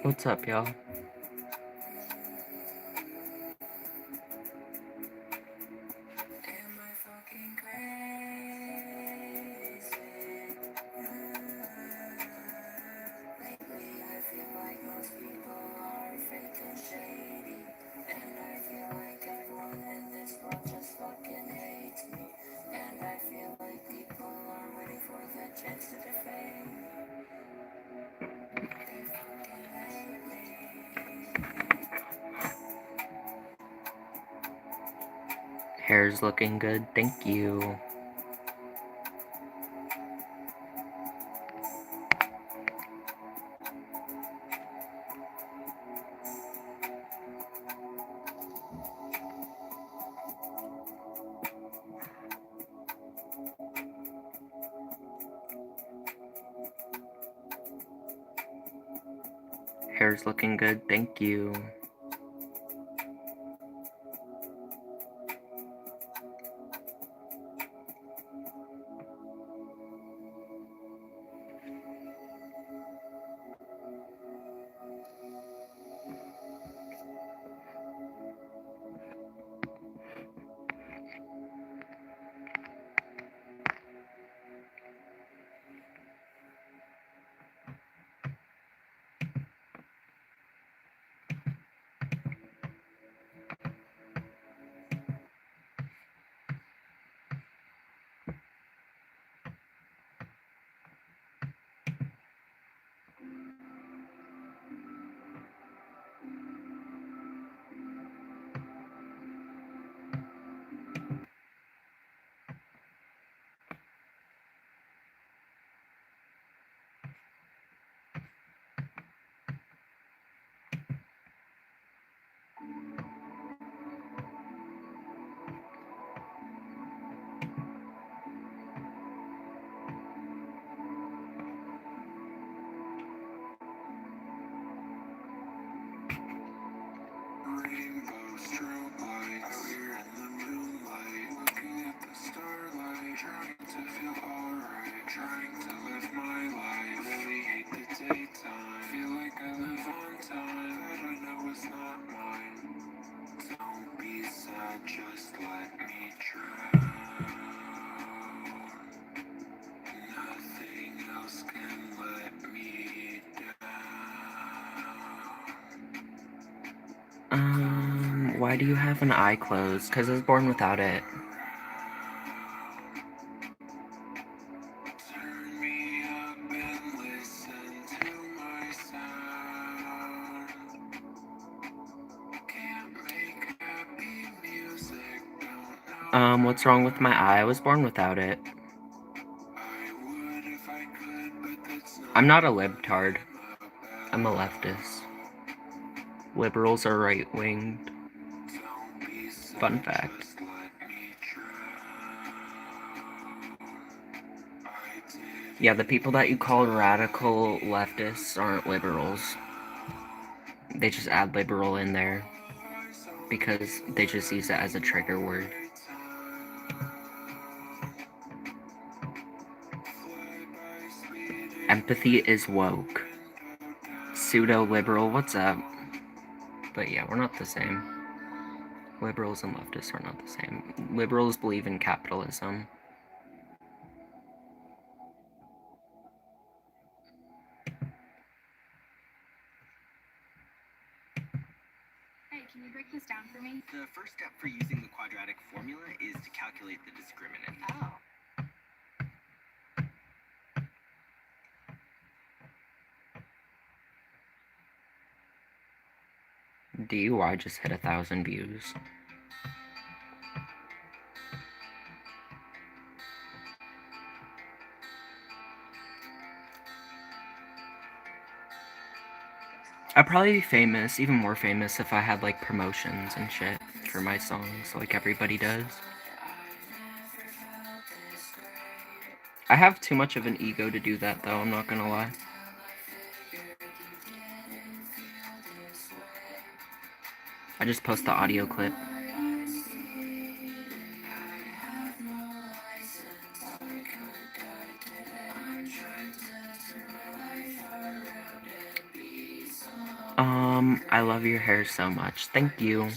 What's up, y'all? Hair's looking good, thank you. Hair's looking good, thank you. Nothing else can let Why do you have an eye closed? Because I was born without it. What's wrong with my eye? I was born without it. I'm not a libtard. I'm a leftist. Liberals are right-winged. Fun fact. Yeah, the people that you call radical leftists aren't liberals. They just add liberal in there because they just use it as a trigger word. Empathy is woke. Pseudo-liberal, what's up? But yeah, we're not the same. Liberals and leftists are not the same. Liberals believe in capitalism. Hey, can you break this down for me? The first step for using the quadratic formula is to calculate the discriminant. Oh. DUI just hit 1,000 views. I'd probably be famous, even more famous, if I had like promotions and shit for my songs, like everybody does. I have too much of an ego to do that, though, I'm not gonna lie. I just post the audio clip. I love your hair so much. Thank you.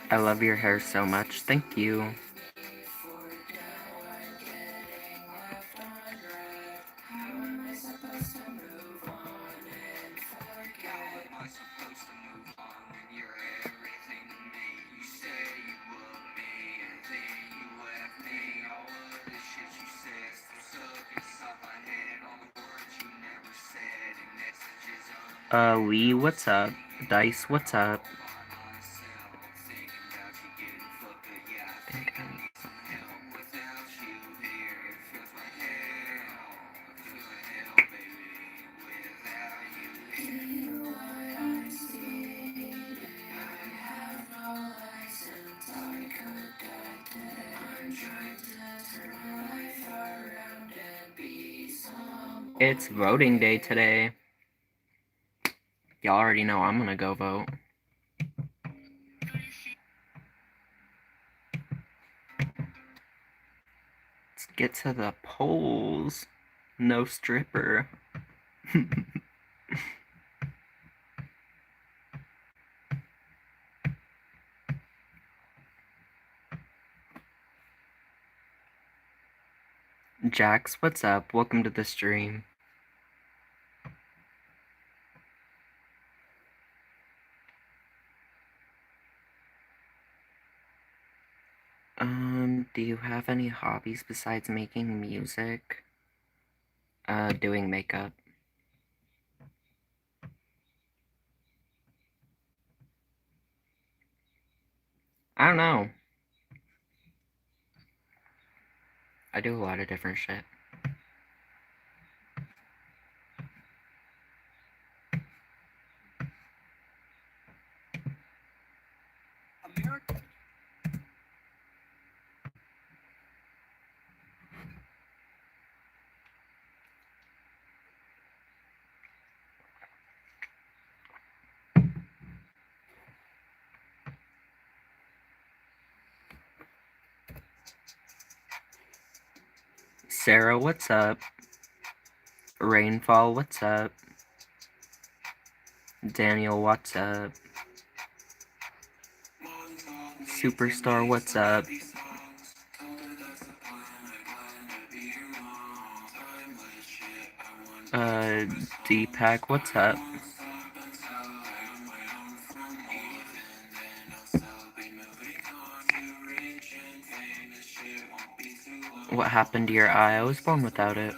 I love your hair so much. Thank you. Lee, what's up? Dice, what's up? It's voting day today. Y'all already know I'm gonna go vote. Let's get to the polls. No stripper. Jax, what's up? Welcome to the stream. Do you have any hobbies besides making music? Doing makeup. I don't know. I do a lot of different shit. Sarah, what's up? Rainfall, what's up? Daniel, what's up? Superstar, what's up? Deepak, what's up? What happened to your eye? I was born without it.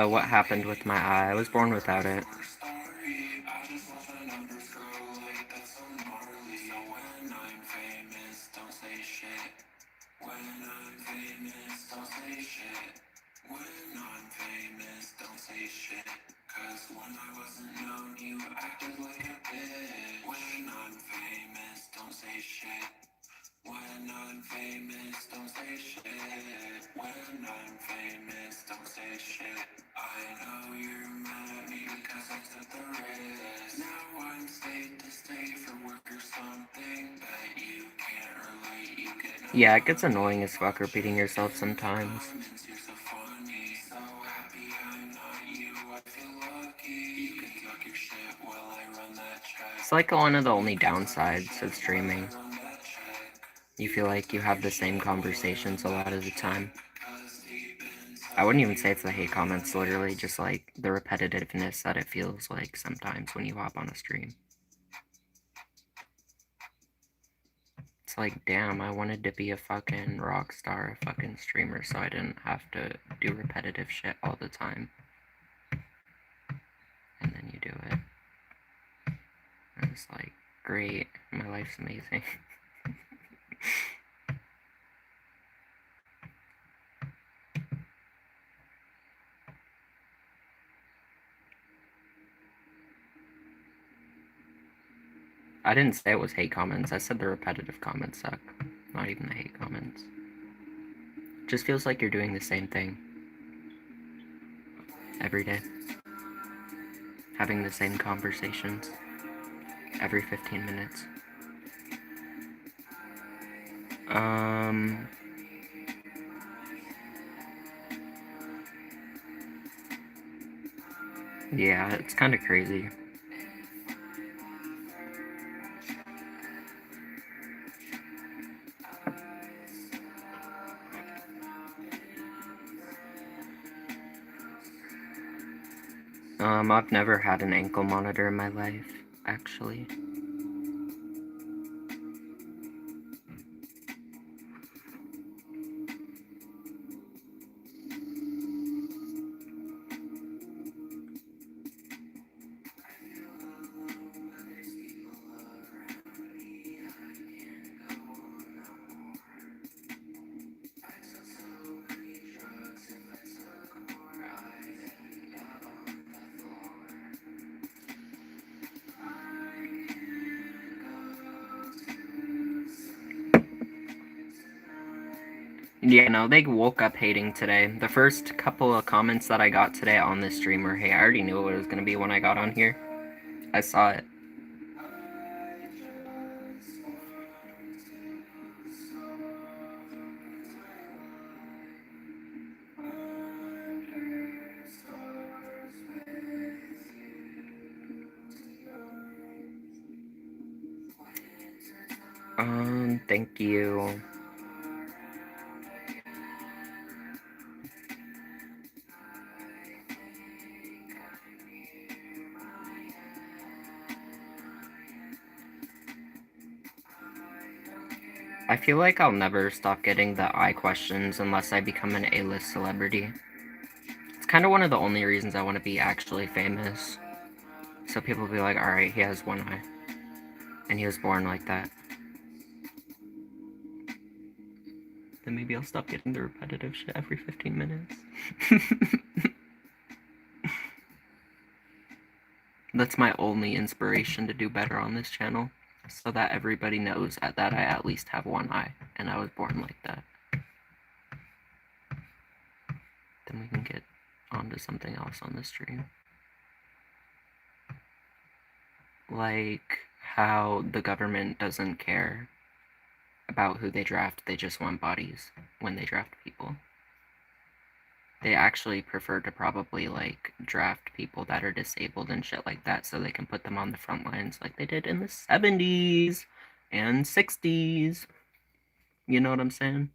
What happened with my eye? I was born without it. Yeah, it gets annoying as fuck repeating yourself sometimes. It's like one of the only downsides of streaming. You feel like you have the same conversations a lot of the time. I wouldn't even say it's the hate comments, literally just like the repetitiveness that it feels like sometimes when you hop on a stream. It's like, damn, I wanted to be a fucking rock star, a fucking streamer, so I didn't have to do repetitive shit all the time. And then you do it. And it's like, great, my life's amazing. I didn't say it was hate comments, I said the repetitive comments suck. Not even the hate comments. It just feels like you're doing the same thing every day. Having the same conversations every 15 minutes. Yeah, it's kind of crazy. I've never had an ankle monitor in my life, actually. Yeah, no, they woke up hating today. The first couple of comments that I got today on this stream were, hey, I already knew what it was going to be when I got on here. I saw it. Thank you. I feel like I'll never stop getting the eye questions unless I become an A-list celebrity. It's kind of one of the only reasons I want to be actually famous. So people will be like, alright, he has one eye. And he was born like that. Then maybe I'll stop getting the repetitive shit every 15 minutes. That's my only inspiration to do better on this channel. so that everybody knows that I at least have one eye, and I was born like that. Then we can get onto something else on the stream. Like how the government doesn't care about who they draft, they just want bodies when they draft people. They actually prefer to probably like draft people that are disabled and shit like that so they can put them on the front lines like they did in the 70s and 60s. You know what I'm saying?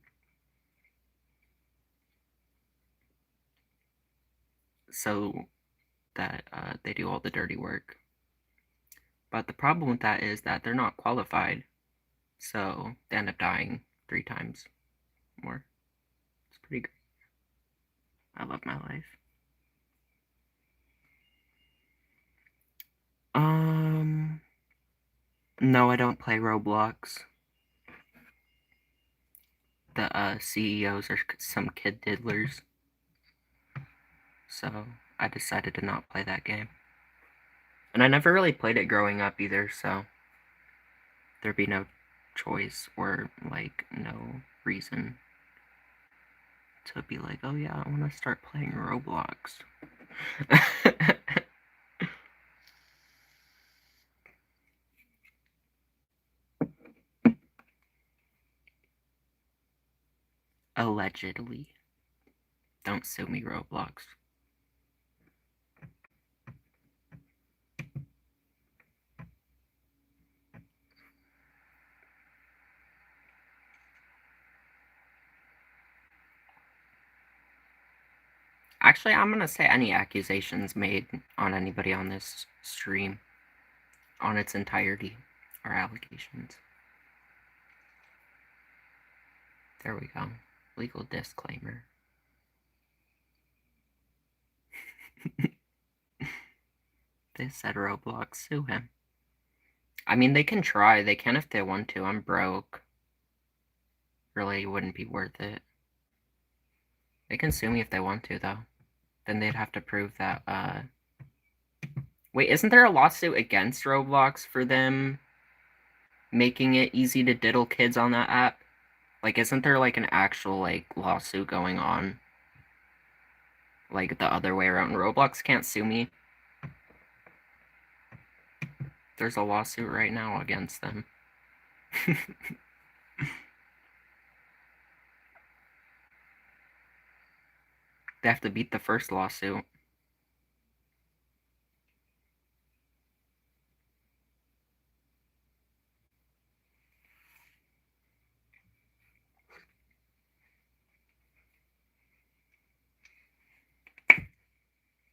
So that they do all the dirty work. But the problem with that is that they're not qualified, so they end up dying 3 times more. It's pretty good. I love my life. No, I don't play Roblox. The CEOs are some kid diddlers, so I decided to not play that game. And I never really played it growing up either, so there'd be no choice or like no reason to be like, oh yeah, I want to start playing Roblox. Allegedly. Don't sue me, Roblox. Actually, I'm gonna say any accusations made on anybody on this stream, on its entirety, are allegations. There we go. Legal disclaimer. They said Roblox, sue him. I mean, they can try. They can if they want to. I'm broke. Really wouldn't be worth it. They can sue me if they want to, though. Then they'd have to prove that, Wait, isn't there a lawsuit against Roblox for them making it easy to diddle kids on that app? Like, isn't there, like, an actual, like, lawsuit going on? Like, the other way around. Roblox can't sue me. There's a lawsuit right now against them. They have to beat the first lawsuit.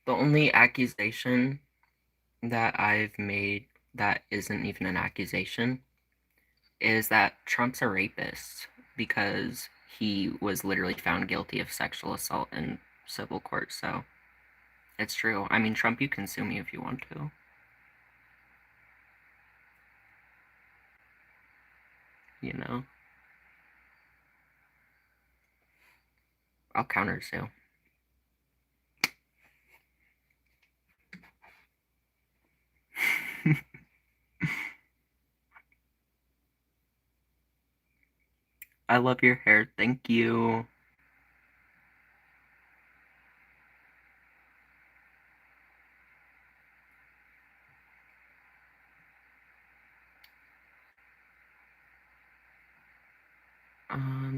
The only accusation that I've made that isn't even an accusation is that Trump's a rapist because he was literally found guilty of sexual assault in civil court, so it's true. I mean, Trump, you can sue me if you want to. You know? I'll counter sue. I love your hair. Thank you.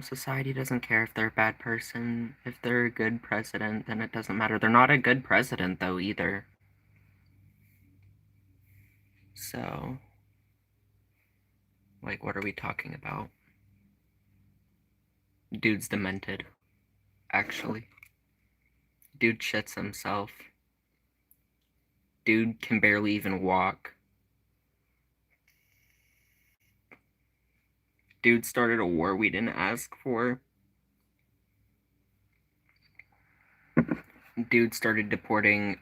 Society doesn't care if they're a bad person. If they're a good president, then it doesn't matter. They're not a good president, though, either. So, like, what are we talking about? Dude's demented, actually. Dude shits himself. Dude can barely even walk. Dude started a war we didn't ask for. Dude started deporting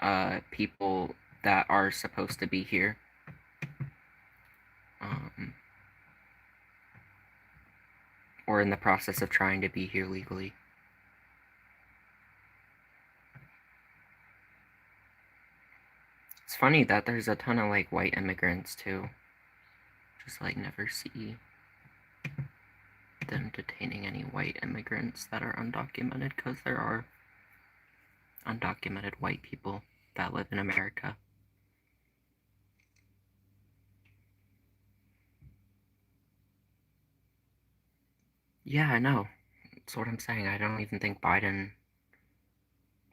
people that are supposed to be here. Or in the process of trying to be here legally. It's funny that there's a ton of like white immigrants too. just like never see them detaining any white immigrants that are undocumented, because there are undocumented white people that live in America. Yeah, I know. That's what I'm saying. I don't even think Biden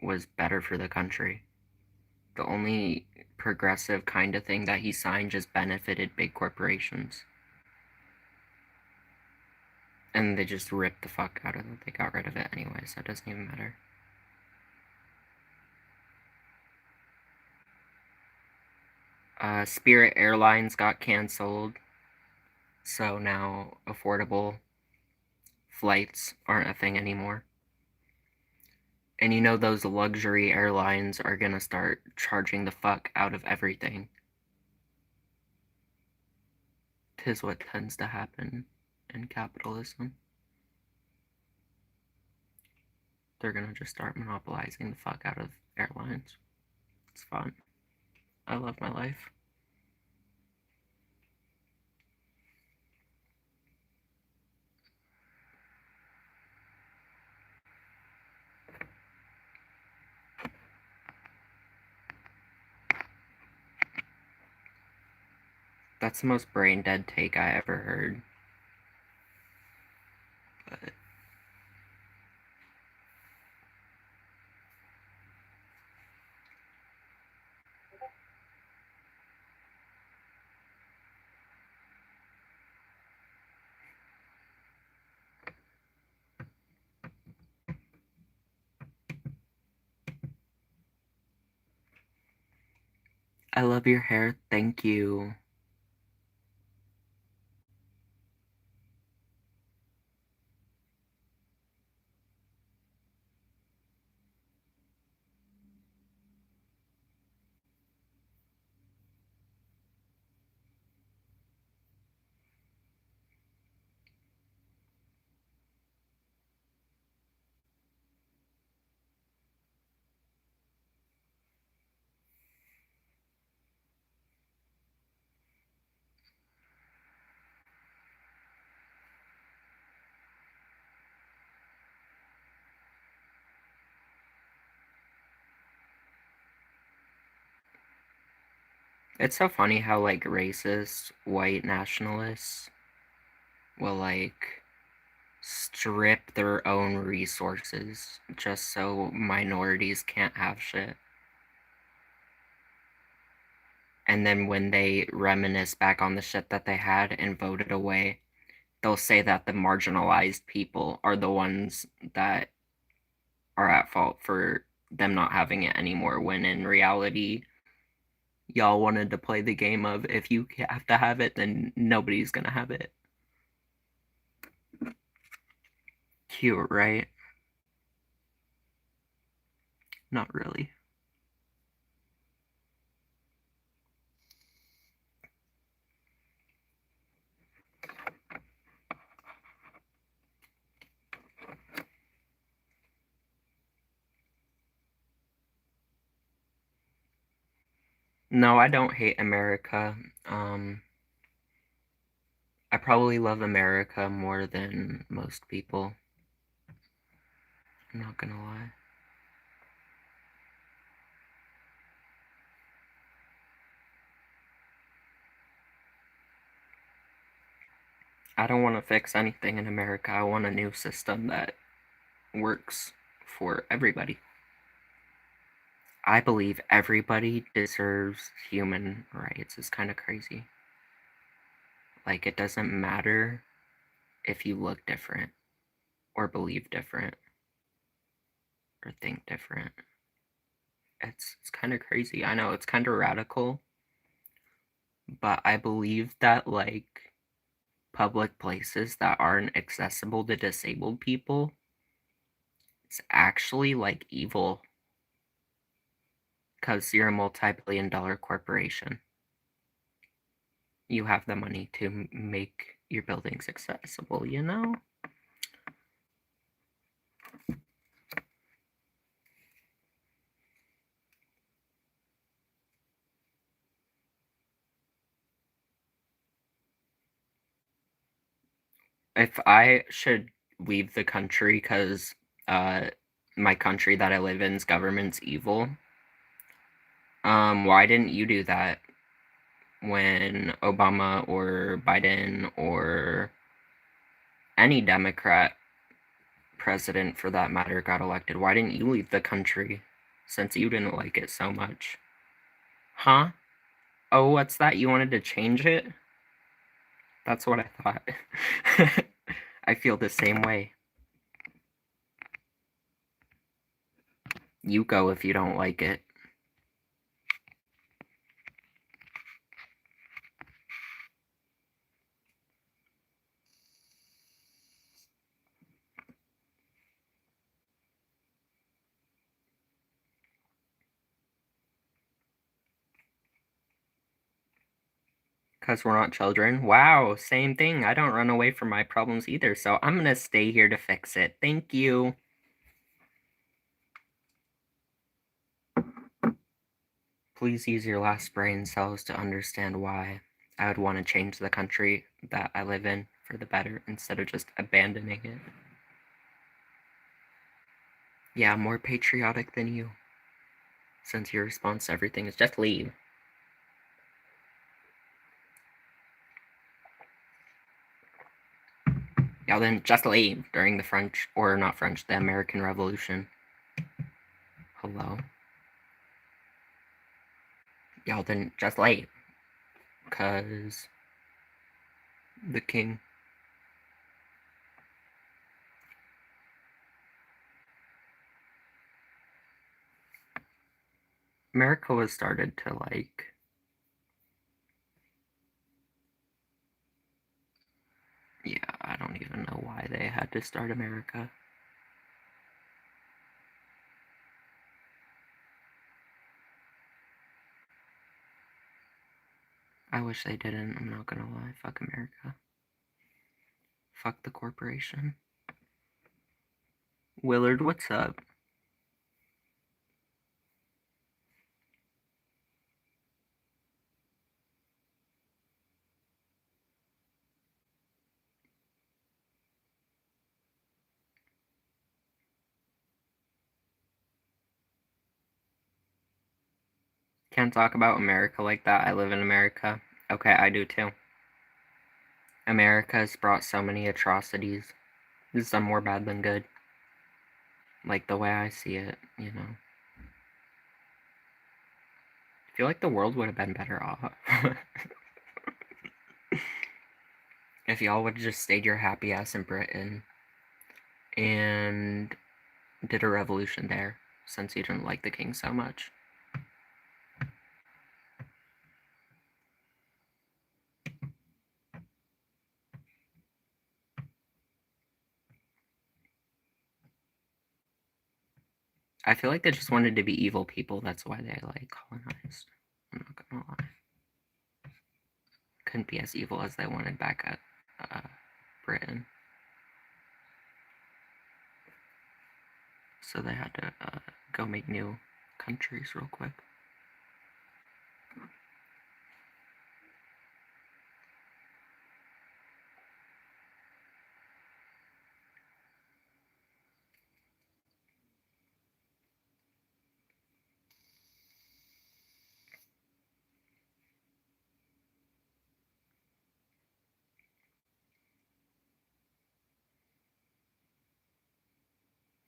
was better for the country. The only progressive kind of thing that he signed just benefited big corporations. And they just ripped the fuck out of it. They got rid of it anyway, so it doesn't even matter. Spirit Airlines got canceled, so now affordable flights aren't a thing anymore. And you know those luxury airlines are gonna start charging the fuck out of everything. 'Tis what tends to happen in capitalism. They're gonna just start monopolizing the fuck out of airlines. It's fun. I love my life. That's the most brain dead take I ever heard. But I love your hair. Thank you. It's so funny how, like, racist white nationalists will, like, strip their own resources just so minorities can't have shit. And then when they reminisce back on the shit that they had and voted away, they'll say that the marginalized people are the ones that are at fault for them not having it anymore, when in reality, y'all wanted to play the game of if you have to have it, then nobody's gonna have it. Cute, right? Not really. No, I don't hate America. I probably love America more than most people. I'm not gonna lie. I don't want to fix anything in America. I want a new system that works for everybody. I believe everybody deserves human rights. It's kind of crazy. Like, it doesn't matter if you look different or believe different or think different. It's kind of crazy. I know it's kind of radical, but I believe that, like, public places that aren't accessible to disabled people, it's actually, like, evil, because you're a multi-billion-dollar corporation. You have the money to make your buildings accessible, you know? If I should leave the country because my country that I live in's government's evil, why didn't you do that when Obama or Biden or any Democrat president for that matter got elected? Why didn't you leave the country since you didn't like it so much? Huh? Oh, what's that? You wanted to change it? That's what I thought. I feel the same way. You go if you don't like it. Because we're not children. Wow, same thing. I don't run away from my problems either, so I'm gonna stay here to fix it. Thank you. Please use your last brain cells to understand why I would want to change the country that I live in for the better instead of just abandoning it. Yeah, I'm more patriotic than you, since your response to everything is just leave. Yeah, then just leave during the French, or not French, the American Revolution. Hello? Y'all then just leave. Because the king. America was started to like. Yeah, I don't even know why they had to start America. I wish they didn't, I'm not gonna lie. Fuck America. Fuck the corporation. Willard, what's up? Can't talk about America like that. I live in America. Okay, I do too. America has brought so many atrocities. It's done more bad than good. Like the way I see it, you know. I feel like the world would have been better off. If y'all would have just stayed your happy ass in Britain and did a revolution there, since you didn't like the king so much. I feel like they just wanted to be evil people. That's why they like colonized. I'm not gonna lie. Couldn't be as evil as they wanted back at Britain. So they had to go make new countries real quick.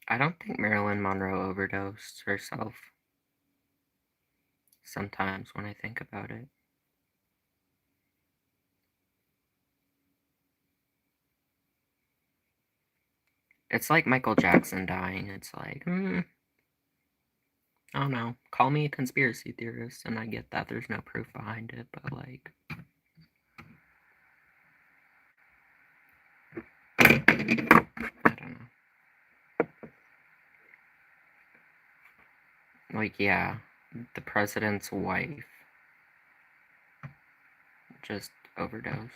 I don't think Marilyn Monroe overdosed herself. Sometimes when I think about it. It's like Michael Jackson dying. It's like, I don't know. Call me a conspiracy theorist, and I get that there's no proof behind it, but like, I don't know. Like, yeah, the president's wife just overdosed.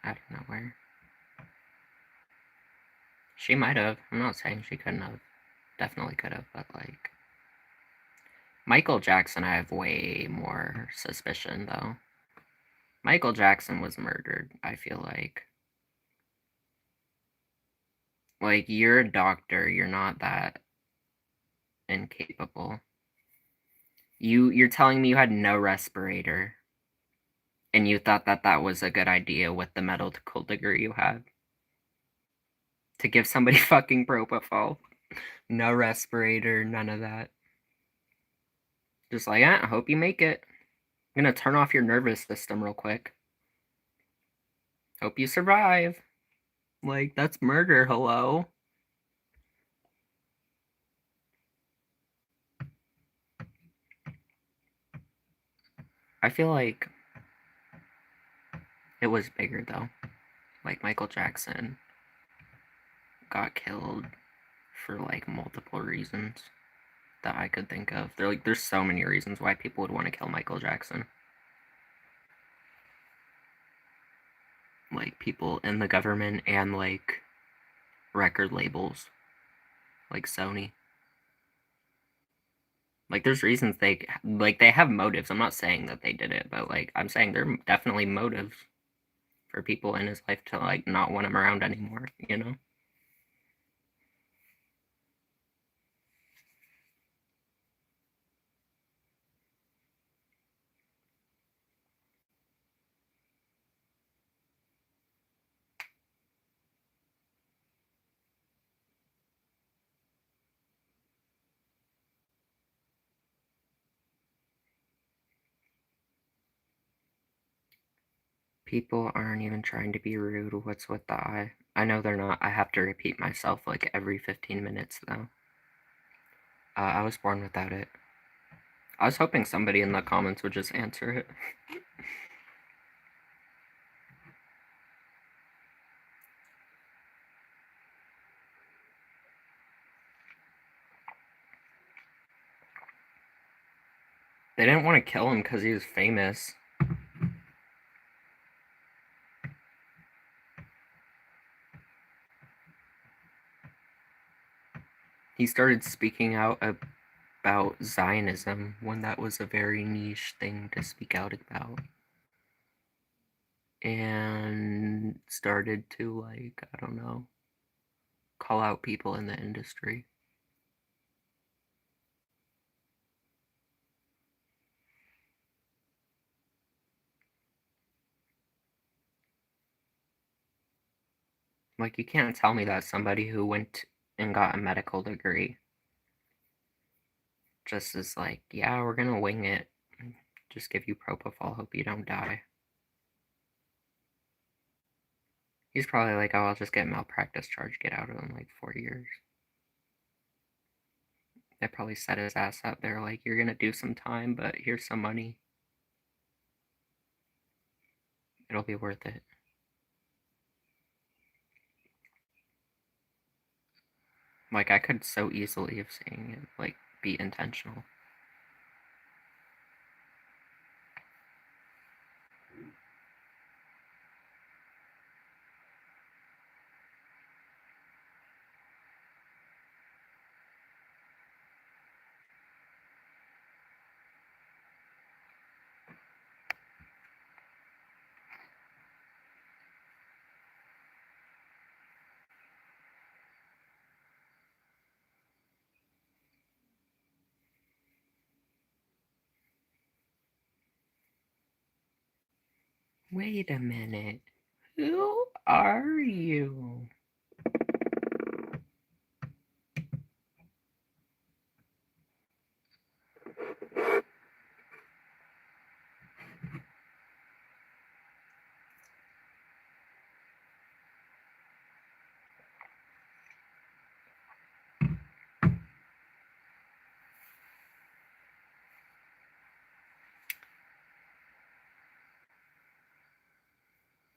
I don't know where. She might have. I'm not saying she couldn't have. Definitely could have, but like, Michael Jackson, I have way more suspicion though. Michael Jackson was murdered, I feel like. Like, you're a doctor, you're not that incapable. You're telling me you had no respirator, and you thought that that was a good idea with the medical degree you had? To give somebody fucking propofol. No respirator, none of that. Just like, I hope you make it. I'm gonna turn off your nervous system real quick. Hope you survive. Like, that's murder, hello? I feel like it was bigger, though. Like, Michael Jackson got killed for, like, multiple reasons that I could think of. There's so many reasons why people would want to kill Michael Jackson. Like, people in the government and, like, record labels. Like Sony. Like, there's reasons they have motives. I'm not saying that they did it, but, like, I'm saying there are definitely motives for people in his life to, like, not want him around anymore, you know? People aren't even trying to be rude. What's with the eye? I know they're not. I have to repeat myself, like, every 15 minutes, though. I was born without it. I was hoping somebody in the comments would just answer it. They didn't want to kill him because he was famous. He started speaking out about Zionism when that was a very niche thing to speak out about. And started to, like, I don't know, call out people in the industry. Like, you can't tell me that somebody who went and got a medical degree just is like, yeah, we're gonna wing it. Just give you propofol, hope you don't die. He's probably like, oh, I'll just get malpractice charge, get out of in like 4 years. They probably set his ass up. They're like, you're gonna do some time, but here's some money. It'll be worth it. Like, I could so easily have seen it, like, be intentional. Wait a minute. Who are you?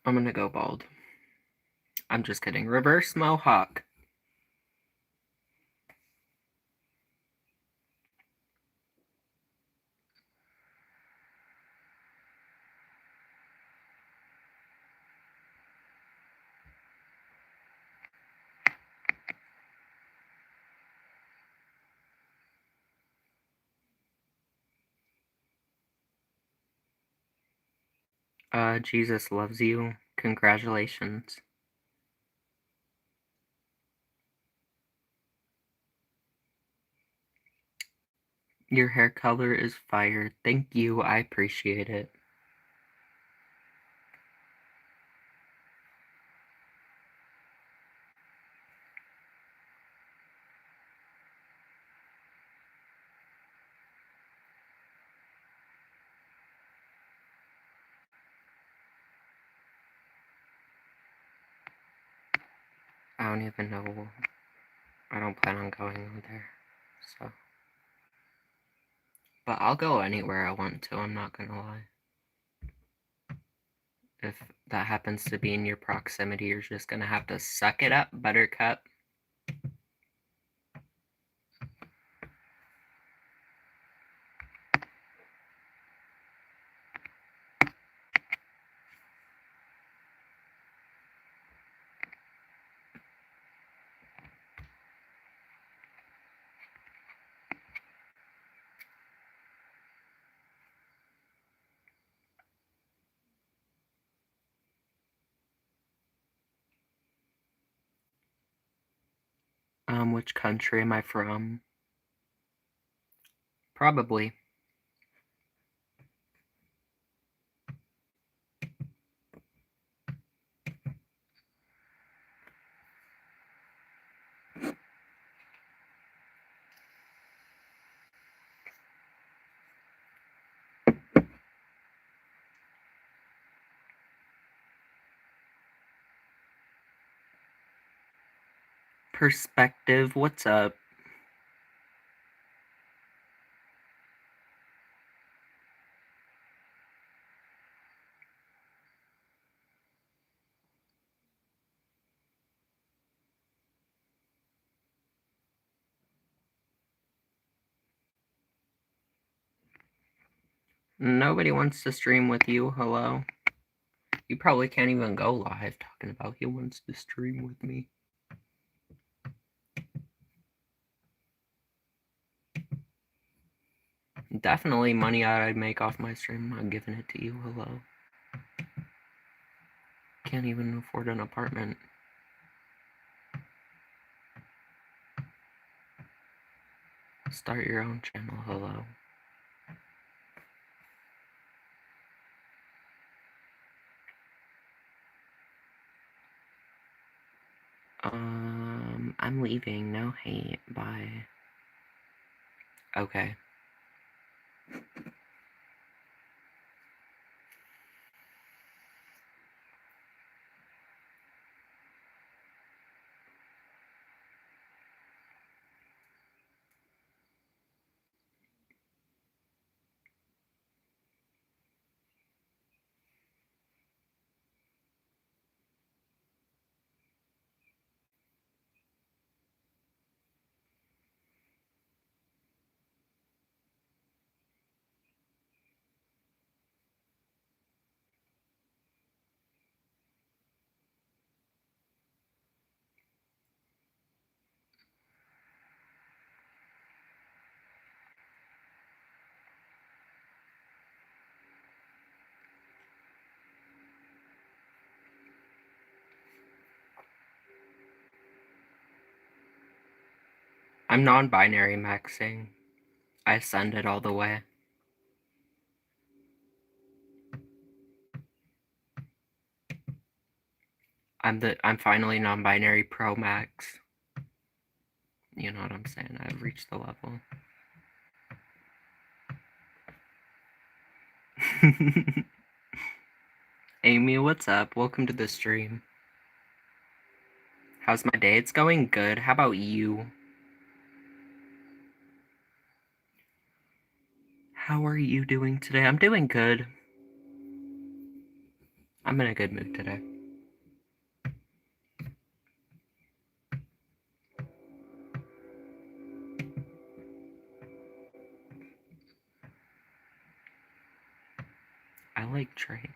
I'm gonna go bald. I'm just kidding. Reverse mohawk. Jesus loves you. Congratulations. Your hair color is fire. Thank you. I appreciate it. I don't even know. I don't plan on going over there. So. But I'll go anywhere I want to, I'm not gonna lie. If that happens to be in your proximity, you're just gonna have to suck it up, buttercup. Which country am I from? Probably. Perspective, what's up? Nobody wants to stream with you, hello? You probably can't even go live talking about he wants to stream with me. Definitely money I'd make off my stream, I'm giving it to you, hello. Can't even afford an apartment. Start your own channel, hello. I'm leaving, no hate, bye. Okay. I'm non-binary maxing. I send it all the way. I'm finally non-binary pro max. You know what I'm saying? I've reached the level. Amy, what's up? Welcome to the stream. How's my day? It's going good. How about you? How are you doing today? I'm doing good. I'm in a good mood today. I like trains.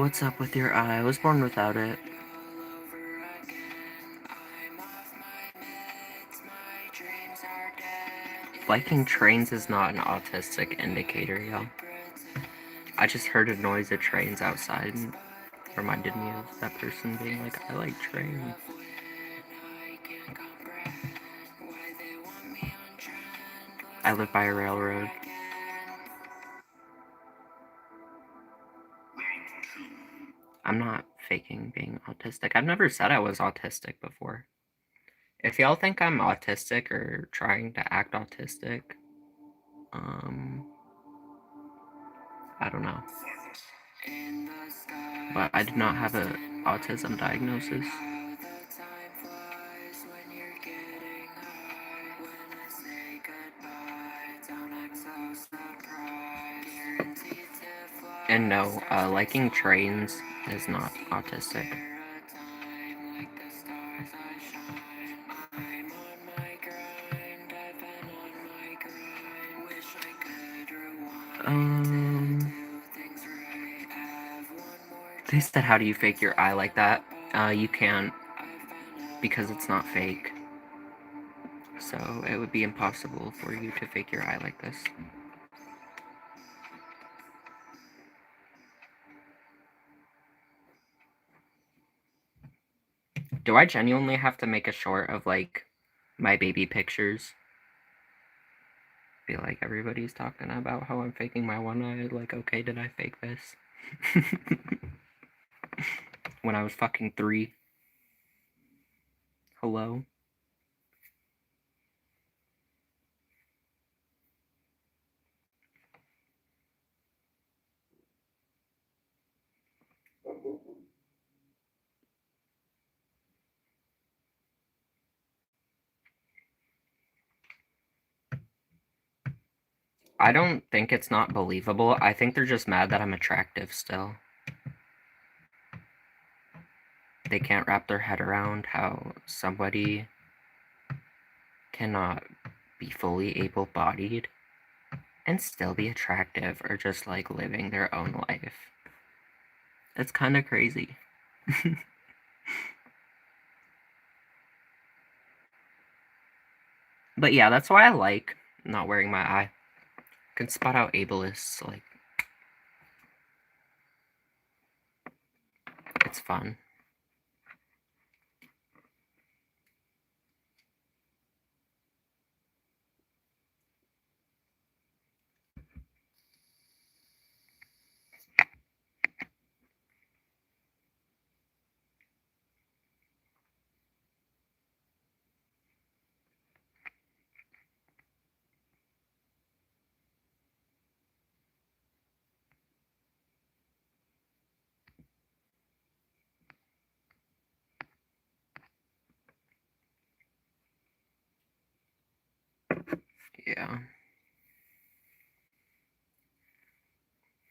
What's up with your eye? I was born without it. Liking trains is not an autistic indicator, y'all. I just heard a noise of trains outside and reminded me of that person being like, I like trains. I live by a railroad. I'm not faking being autistic. I've never said I was autistic before. If y'all think I'm autistic or trying to act autistic, I don't know. But I do not have a autism diagnosis. And no, liking trains is not autistic. They said, how do you fake your eye like that? You can't, because it's not fake. So it would be impossible for you to fake your eye like this. Do I genuinely have to make a short of, like, my baby pictures? I feel like everybody's talking about how I'm faking my one eye. Like, okay, did I fake this? When I was fucking 3. Hello? I don't think it's not believable. I think they're just mad that I'm attractive still. They can't wrap their head around how somebody cannot be fully able-bodied and still be attractive or just, like, living their own life. It's kind of crazy. But yeah, that's why I like not wearing my eye. I can spot out ableists, like, it's fun. Yeah.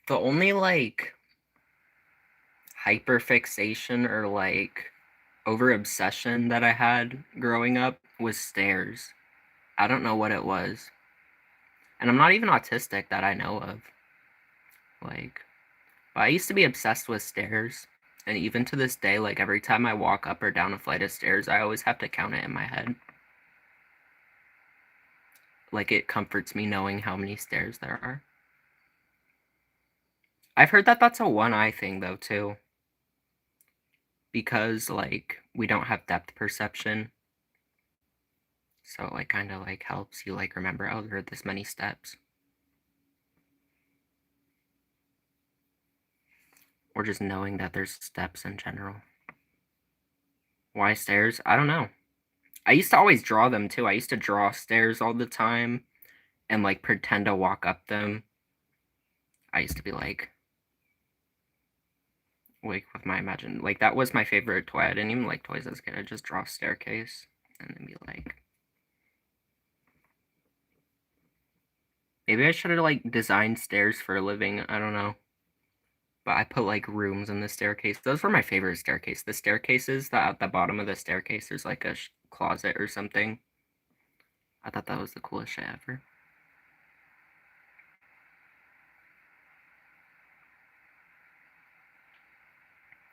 The only, like, hyperfixation or, like, over-obsession that I had growing up was stairs. I don't know what it was. And I'm not even autistic that I know of. Like, but I used to be obsessed with stairs. And even to this day, like, every time I walk up or down a flight of stairs, I always have to count it in my head. Like, it comforts me knowing how many stairs there are. I've heard that that's a one-eye thing, though, too. Because, like, we don't have depth perception. So, like, kind of, like, helps you, like, remember, oh, there are this many steps. Or just knowing that there's steps in general. Why stairs? I don't know. I used to always draw them, too. I used to draw stairs all the time and, like, pretend to walk up them. I used to be, like, with my imagine. Like, that was my favorite toy. I didn't even like toys as a kid. I'd just draw a staircase and then be like... Maybe I should have, like, designed stairs for a living. I don't know. But I put, like, rooms in the staircase. Those were my favorite staircase. The staircases that at the bottom of the staircase, there's, like, a closet or something. I thought that was the coolest shit ever.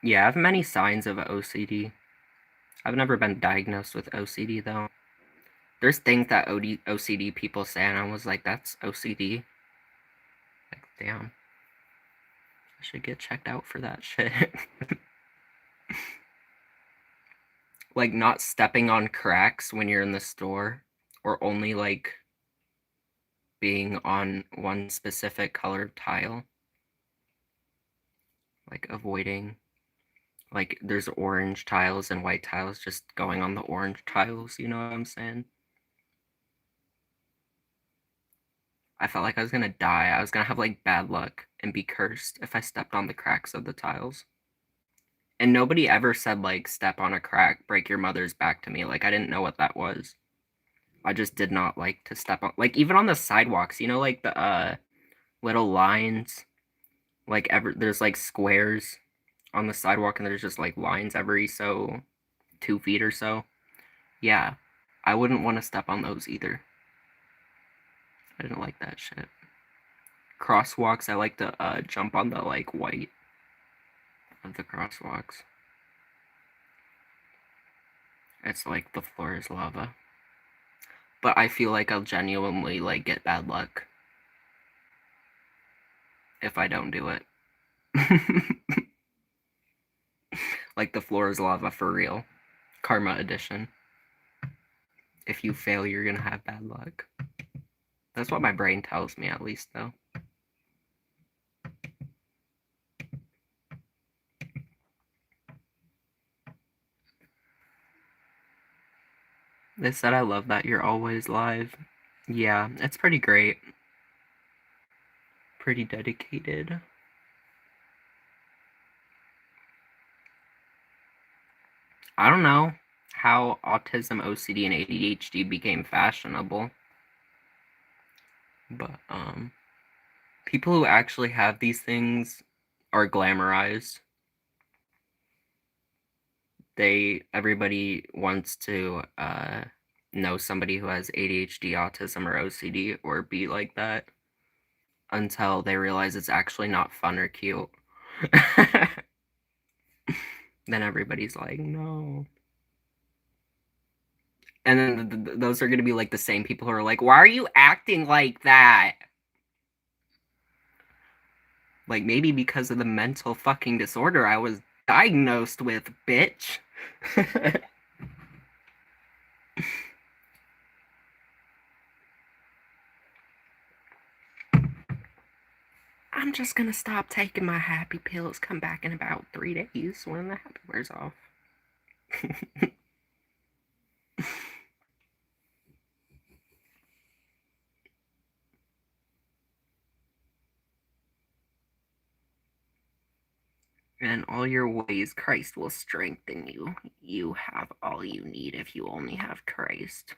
Yeah, I have many signs of OCD. I've never been diagnosed with OCD, though. There's things that OCD people say, and I was like, that's OCD. Like, damn. I should get checked out for that shit. Like, not stepping on cracks when you're in the store, or only, like, being on one specific colored tile. Like, avoiding, like, there's orange tiles and white tiles, just going on the orange tiles, you know what I'm saying? I felt like I was gonna die. I was gonna have, like, bad luck and be cursed if I stepped on the cracks of the tiles. And nobody ever said, like, step on a crack, break your mother's back to me. Like, I didn't know what that was. I just did not like to step on, like, even on the sidewalks, you know, like the little lines, like there's like squares on the sidewalk, and there's just like lines every 2 feet or so. Yeah, I wouldn't want to step on those either. I didn't like that shit. Crosswalks, I like to jump on the like white of the crosswalks. It's like the floor is lava. But I feel like I'll genuinely like get bad luck if I don't do it. Like the floor is lava for real. Karma edition. If you fail, you're gonna have bad luck. That's what my brain tells me, at least, though. They said I love that you're always live. Yeah, it's pretty great. Pretty dedicated. I don't know how autism, OCD, and ADHD became fashionable. But, people who actually have these things are glamorized. Everybody wants to, know somebody who has ADHD, autism, or OCD, or be like that, until they realize it's actually not fun or cute. Then everybody's like, no. And then those are going to be like the same people who are like, why are you acting like that? Like, maybe because of the mental fucking disorder I was diagnosed with, bitch. I'm just gonna stop taking my happy pills, come back in about 3 days when the happy wears off. In all your ways, Christ will strengthen you. You have all you need if you only have Christ.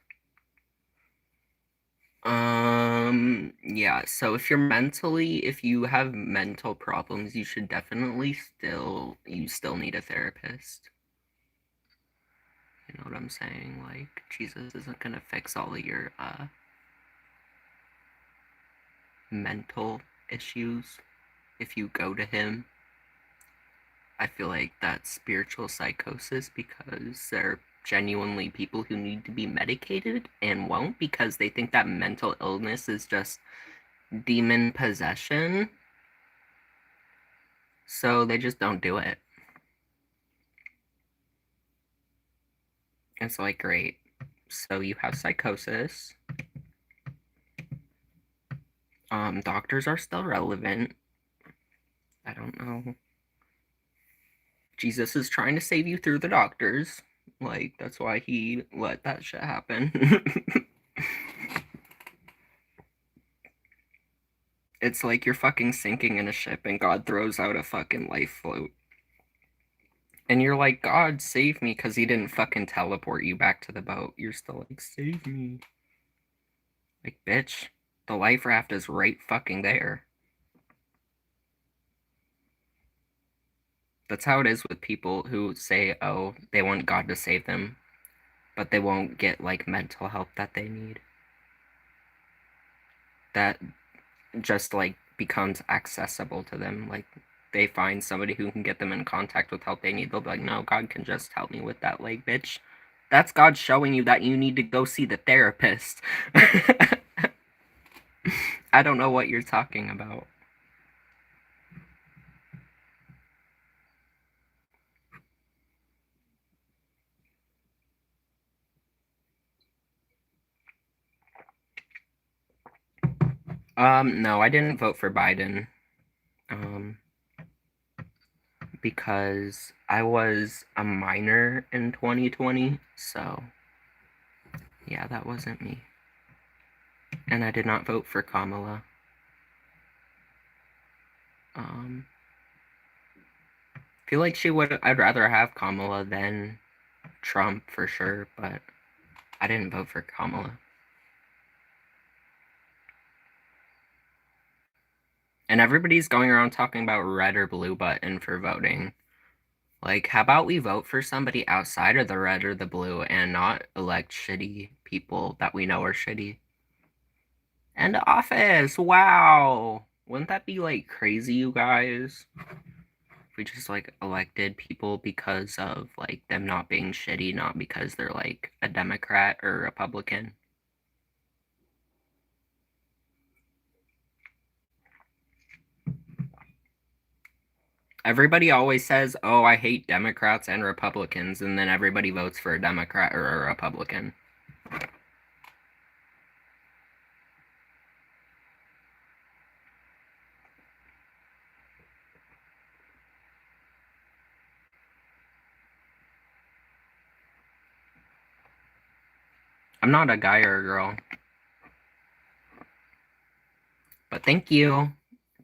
Yeah, so if you have mental problems, you should definitely still need a therapist. You know what I'm saying? Like, Jesus isn't gonna fix all of your, mental issues if you go to him. I feel like that's spiritual psychosis, because they're genuinely people who need to be medicated and won't, because they think that mental illness is just demon possession. So they just don't do it. It's like, great. So you have psychosis. Doctors are still relevant. I don't know. Jesus is trying to save you through the doctors. Like, that's why he let that shit happen. It's like you're fucking sinking in a ship and God throws out a fucking life float. And you're like, God, save me, because he didn't fucking teleport you back to the boat. You're still like, save me. Like, bitch, the life raft is right fucking there. That's how it is with people who say, oh, they want God to save them, but they won't get, like, mental help that they need. that just like becomes accessible to them. Like they find somebody who can get them in contact with help they need. They'll be like, no, God can just help me with that leg, bitch. That's God showing you that you need to go see the therapist. I don't know what you're talking about. No, I didn't vote for Biden. Because I was a minor in 2020, so yeah, that wasn't me. And I did not vote for Kamala. I feel like I'd rather have Kamala than Trump for sure, but I didn't vote for Kamala. And everybody's going around talking about red or blue button for voting. Like, how about we vote for somebody outside of the red or the blue and not elect shitty people that we know are shitty? And office, wow! Wouldn't that be like crazy, you guys? If we just like elected people because of like them not being shitty, not because they're like a Democrat or a Republican. Everybody always says, oh, I hate Democrats and Republicans, and then everybody votes for a Democrat or a Republican. I'm not a guy or a girl. But thank you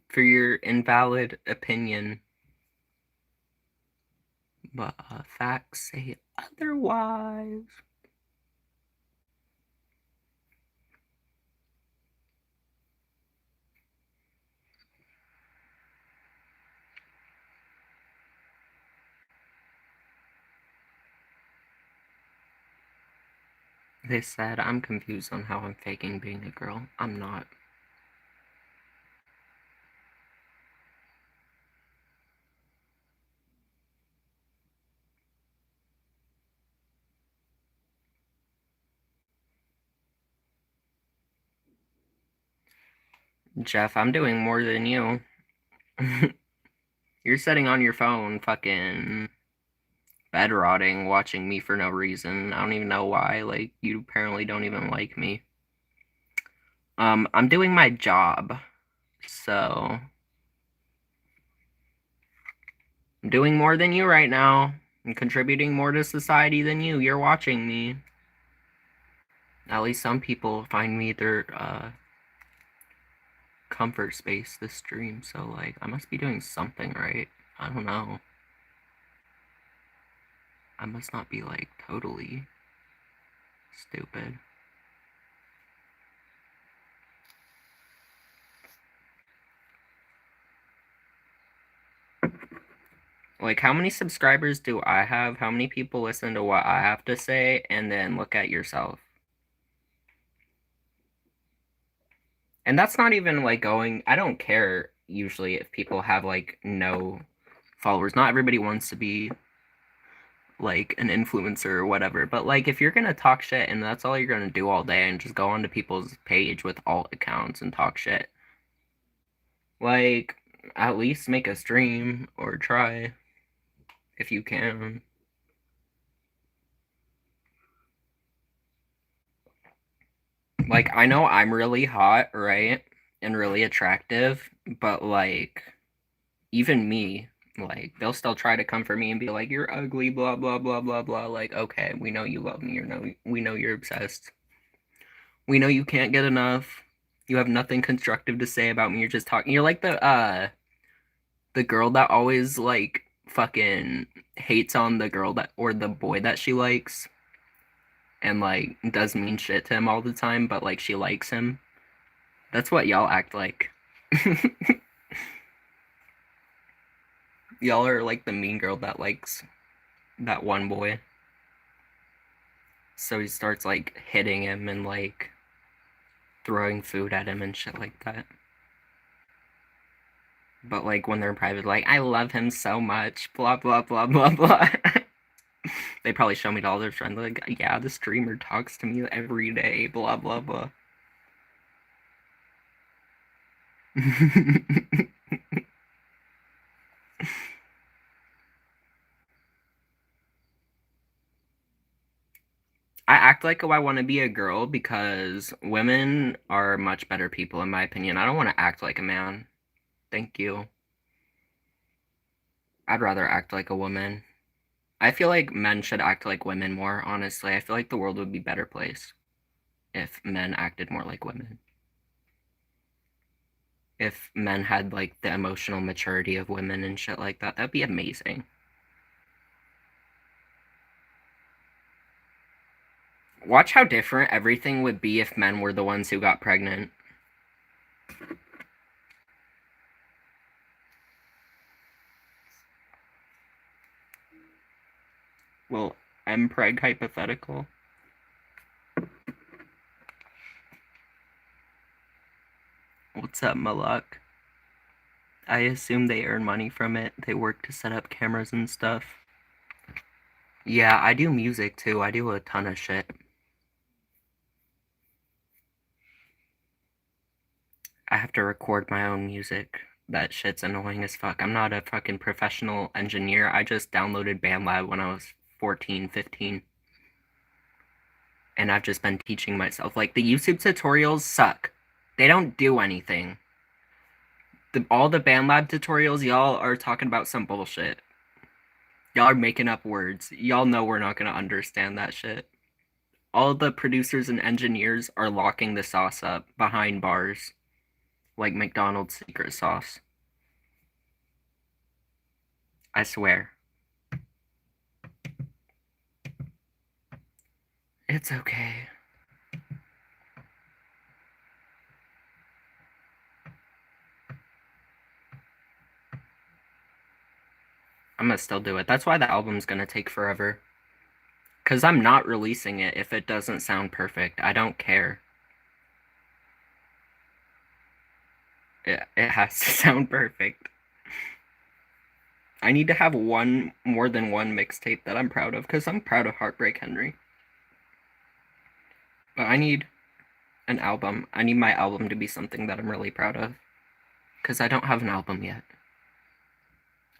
for your invalid opinion. But facts say otherwise. They said I'm confused on how I'm faking being a girl. I'm not. Jeff, I'm doing more than you. You're sitting on your phone, fucking bed rotting, watching me for no reason. I don't even know why. Like, you apparently don't even like me. I'm doing my job, so I'm doing more than you right now. I'm contributing more to society than you. You're watching me. At least some people find me their comfort space this stream, so like I must be doing something right. I don't know. I must not be like totally stupid. Like, how many subscribers do I have? How many people listen to what I have to say? And then look at yourself. And that's not even like going, I don't care usually if people have like no followers. Not everybody wants to be like an influencer or whatever. But like if you're gonna talk shit and that's all you're gonna do all day and just go onto people's page with alt accounts and talk shit, like at least make a stream or try if you can. Like I know I'm really hot, right? And really attractive, but like even me, like they'll still try to come for me and be like, "You're ugly," blah blah blah blah blah. Like, okay, we know you love me. We know you're obsessed. We know you can't get enough. You have nothing constructive to say about me. You're just talking. You're like the girl that always like fucking hates on the girl that or the boy that she likes and like does mean shit to him all the time, but like she likes him. That's what y'all act like. Y'all are like the mean girl that likes that one boy. So he starts like hitting him and like throwing food at him and shit like that. But like when they're in private, like, I love him so much, blah blah blah blah blah. They probably show me to all their friends, like, yeah, the streamer talks to me every day, blah blah blah. I act like I want to be a girl because women are much better people, in my opinion. I don't want to act like a man. Thank you. I'd rather act like a woman. I feel like men should act like women more, honestly. I feel like the world would be a better place if men acted more like women. If men had like the emotional maturity of women and shit like that, that'd be amazing. Watch how different everything would be if men were the ones who got pregnant. Well, M-preg hypothetical. What's up, Malak? I assume they earn money from it. They work to set up cameras and stuff. Yeah, I do music too. I do a ton of shit. I have to record my own music. That shit's annoying as fuck. I'm not a fucking professional engineer. I just downloaded BandLab when I was 14, 15. And I've just been teaching myself. Like, the YouTube tutorials suck. They don't do anything. All the BandLab tutorials, y'all are talking about some bullshit. Y'all are making up words. Y'all know we're not gonna understand that shit. All the producers and engineers are locking the sauce up behind bars. Like McDonald's secret sauce. I swear. It's okay. I'm gonna still do it. That's why the album's gonna take forever. Because I'm not releasing it if it doesn't sound perfect. I don't care. It has to sound perfect. I need to have more than one mixtape that I'm proud of, because I'm proud of Heartbreak Henry. But I need an album. I need my album to be something that I'm really proud of. Because I don't have an album yet.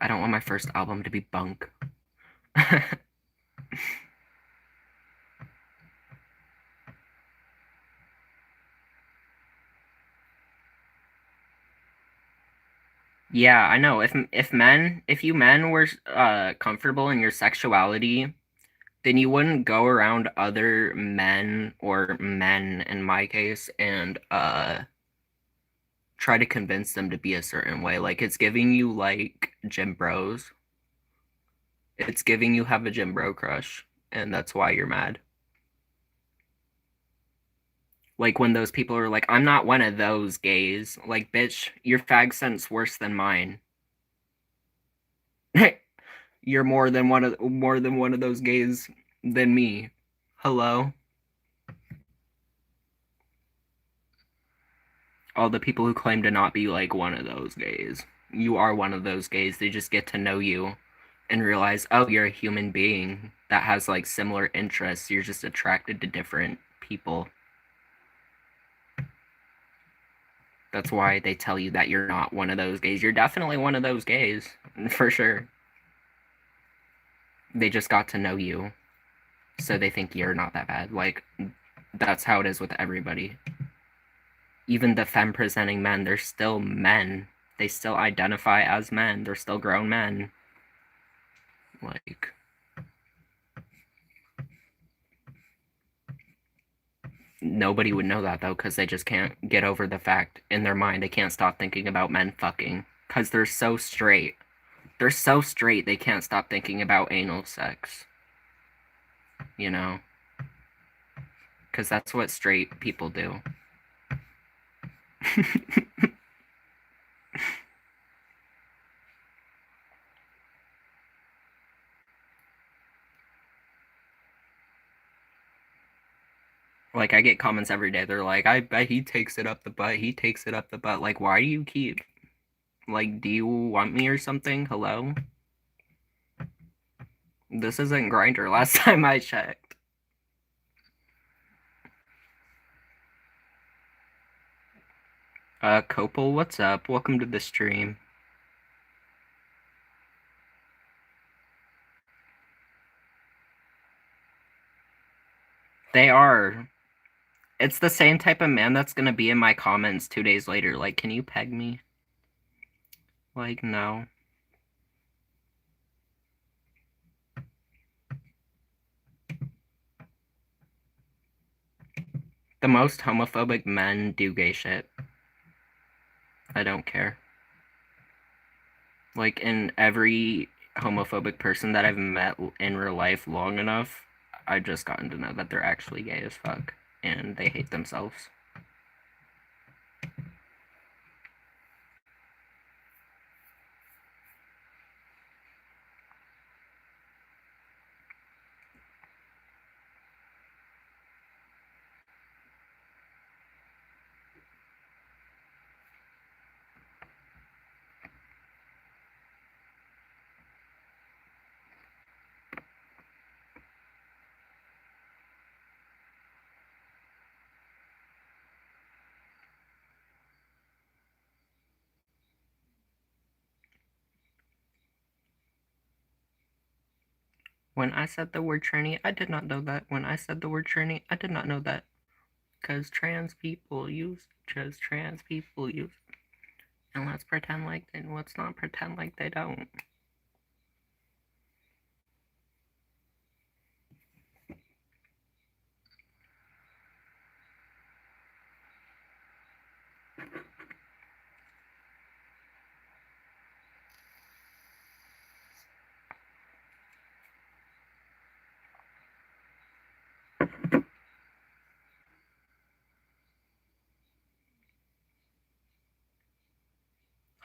I don't want my first album to be bunk. Yeah, I know. If you men were comfortable in your sexuality, then you wouldn't go around other men, or men in my case, and try to convince them to be a certain way. Like, it's giving you like gym bros. It's giving you have a gym bro crush, and that's why you're mad. Like when those people are like, I'm not one of those gays. Like, bitch, your fag sense worse than mine. You're more than one of those gays than me. Hello? All the people who claim to not be like one of those gays. You are one of those gays. They just get to know you and realize, oh, you're a human being that has like similar interests. You're just attracted to different people. That's why they tell you that you're not one of those gays. You're definitely one of those gays, for sure. They just got to know you, so they think you're not that bad. Like, that's how it is with everybody. Even the femme presenting men, they're still men. They still identify as men. They're still grown men. Like, nobody would know that though, because they just can't get over the fact in their mind. They can't stop thinking about men fucking, because they're so straight. They're so straight, they can't stop thinking about anal sex. You know? Because that's what straight people do. Like, I get comments every day. They're like, I bet he takes it up the butt. He takes it up the butt. Like, why do you keep... Like, do you want me or something? Hello? This isn't Grindr last time I checked. Copal, what's up? Welcome to the stream. They are. It's the same type of man that's gonna be in my comments 2 days later. Like, can you peg me? Like, no. The most homophobic men do gay shit. I don't care. Like, in every homophobic person that I've met in real life long enough, I've just gotten to know that they're actually gay as fuck. And they hate themselves. When I said the word tranny, I did not know that. When I said the word tranny, I did not know that. Because trans people use just trans people use. And let's pretend like they, let's not pretend like they don't.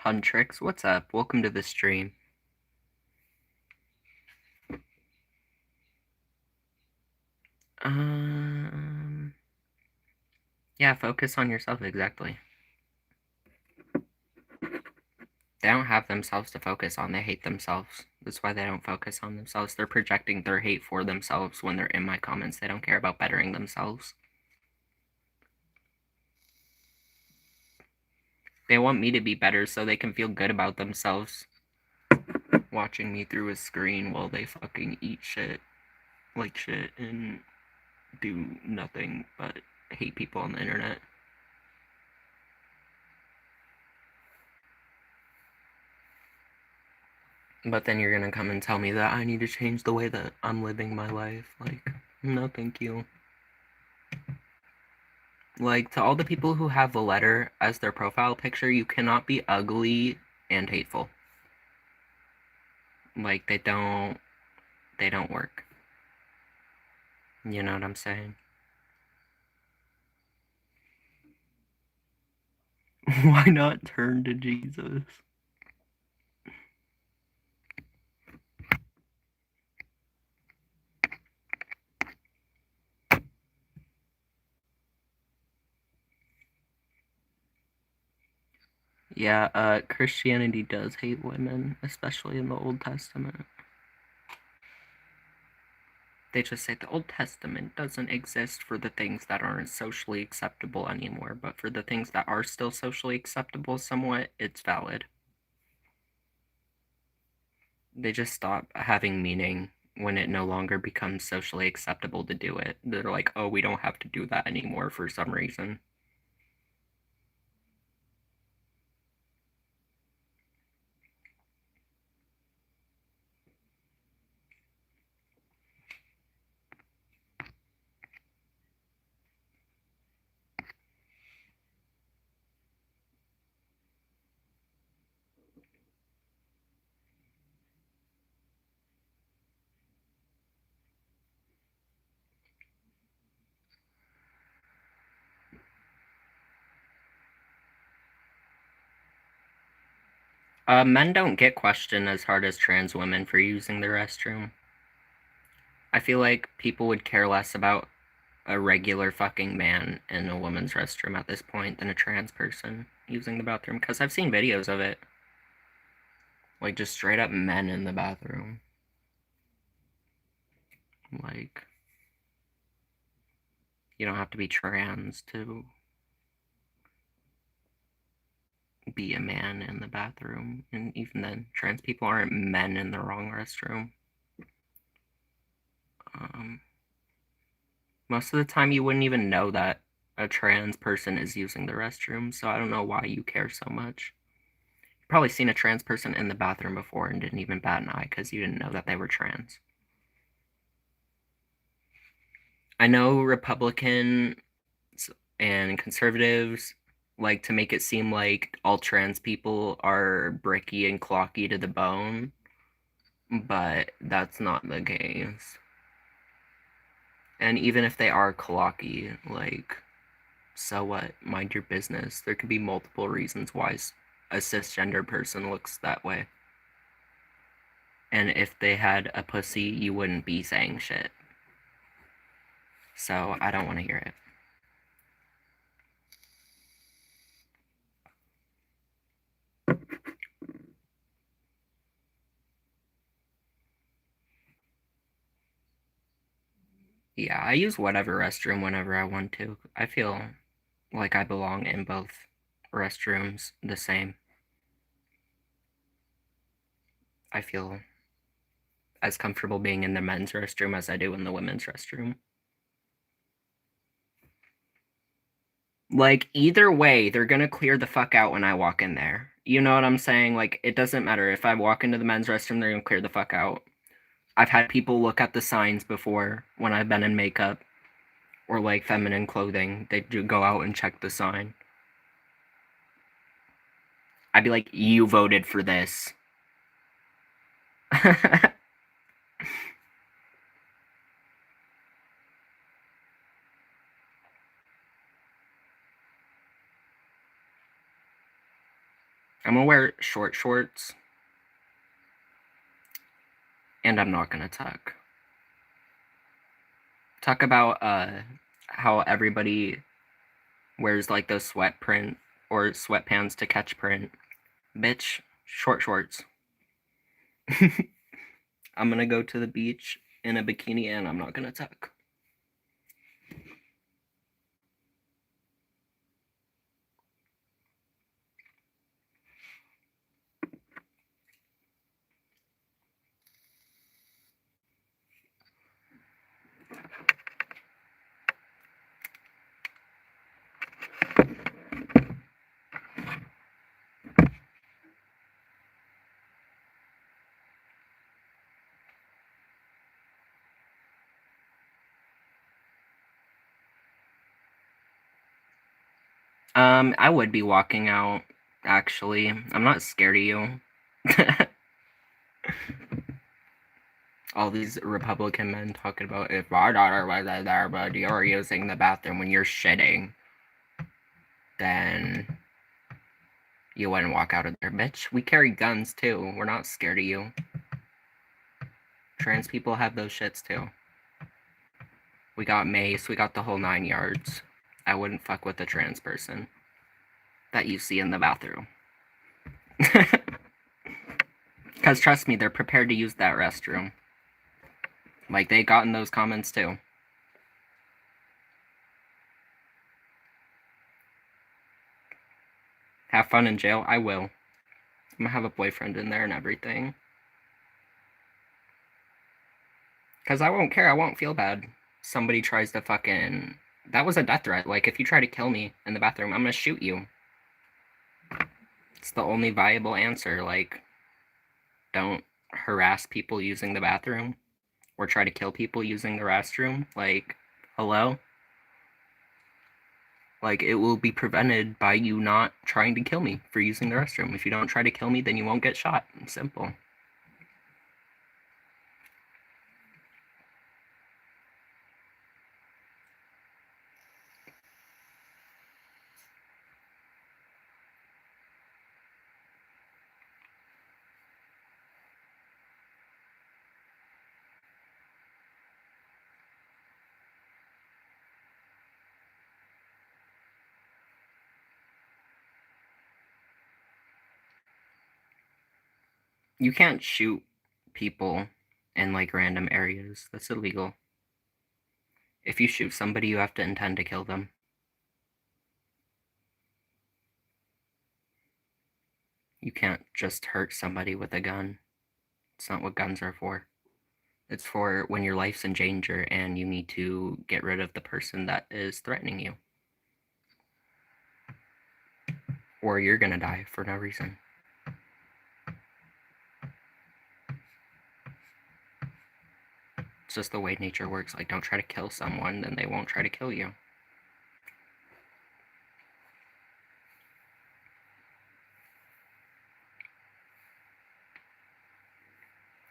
Huntrix, what's up? Welcome to the stream. Yeah, focus on yourself, exactly. They don't have themselves to focus on, they hate themselves. That's why they don't focus on themselves. They're projecting their hate for themselves when they're in my comments. They don't care about bettering themselves. They want me to be better so they can feel good about themselves. Watching me through a screen while they fucking eat shit. Like shit and do nothing but hate people on the internet. But then you're gonna come and tell me that I need to change the way that I'm living my life. Like, no thank you. Like, to all the people who have the letter as their profile picture, you cannot be ugly and hateful. Like, they don't work. You know what I'm saying? Why not turn to Jesus? Yeah, Christianity does hate women, especially in the Old Testament. They just say the Old Testament doesn't exist for the things that aren't socially acceptable anymore, but for the things that are still socially acceptable somewhat, it's valid. They just stop having meaning when it no longer becomes socially acceptable to do it. They're like, oh, we don't have to do that anymore for some reason. Men don't get questioned as hard as trans women for using the restroom. I feel like people would care less about a regular fucking man in a woman's restroom at this point than a trans person using the bathroom, because I've seen videos of it. Like, just straight up men in the bathroom. Like, you don't have to be trans to be a man in the bathroom. And even then, trans people aren't men in the wrong restroom. Most of the time, you wouldn't even know that a trans person is using the restroom, so I don't know why you care so much. You've probably seen a trans person in the bathroom before and didn't even bat an eye because you didn't know that they were trans. I know Republicans and conservatives like to make it seem like all trans people are bricky and clocky to the bone, but that's not the case. And even if they are clocky, like, so what? Mind your business. There could be multiple reasons why a cisgender person looks that way. And if they had a pussy, you wouldn't be saying shit. So I don't want to hear it. Yeah, I use whatever restroom whenever I want to. I feel like I belong in both restrooms the same. I feel as comfortable being in the men's restroom as I do in the women's restroom. Like, either way, they're gonna clear the fuck out when I walk in there. You know what I'm saying? Like, it doesn't matter. If I walk into the men's restroom, they're gonna clear the fuck out. I've had people look at the signs before when I've been in makeup or like feminine clothing. They do go out and check the sign. I'd be like, you voted for this. I'm gonna wear short shorts. And I'm not gonna tuck. Talk about how everybody wears like those sweat print or sweatpants to catch print. Bitch, short shorts. I'm gonna go to the beach in a bikini and I'm not gonna tuck. I would be walking out, actually. I'm not scared of you. All these Republican men talking about if my daughter was there, but you're using the bathroom when you're shitting, then you wouldn't walk out of there, bitch. We carry guns too. We're not scared of you. Trans people have those shits too. We got mace, we got the whole 9 yards. I wouldn't fuck with a trans person that you see in the bathroom. Because trust me, they're prepared to use that restroom. Like, they got in those comments too. Have fun in jail? I will. I'm gonna have a boyfriend in there and everything. Because I won't care, I won't feel bad. Somebody tries to fucking... That was a death threat. Like, if you try to kill me in the bathroom, I'm gonna shoot you. It's the only viable answer. Like, don't harass people using the bathroom or try to kill people using the restroom. Like, hello? Like, it will be prevented by you not trying to kill me for using the restroom. If you don't try to kill me, then you won't get shot. Simple. You can't shoot people in like random areas. That's illegal. If you shoot somebody, you have to intend to kill them. You can't just hurt somebody with a gun. It's not what guns are for. It's for when your life's in danger and you need to get rid of the person that is threatening you. Or you're gonna die for no reason. It's just the way nature works. Like, don't try to kill someone, then they won't try to kill you.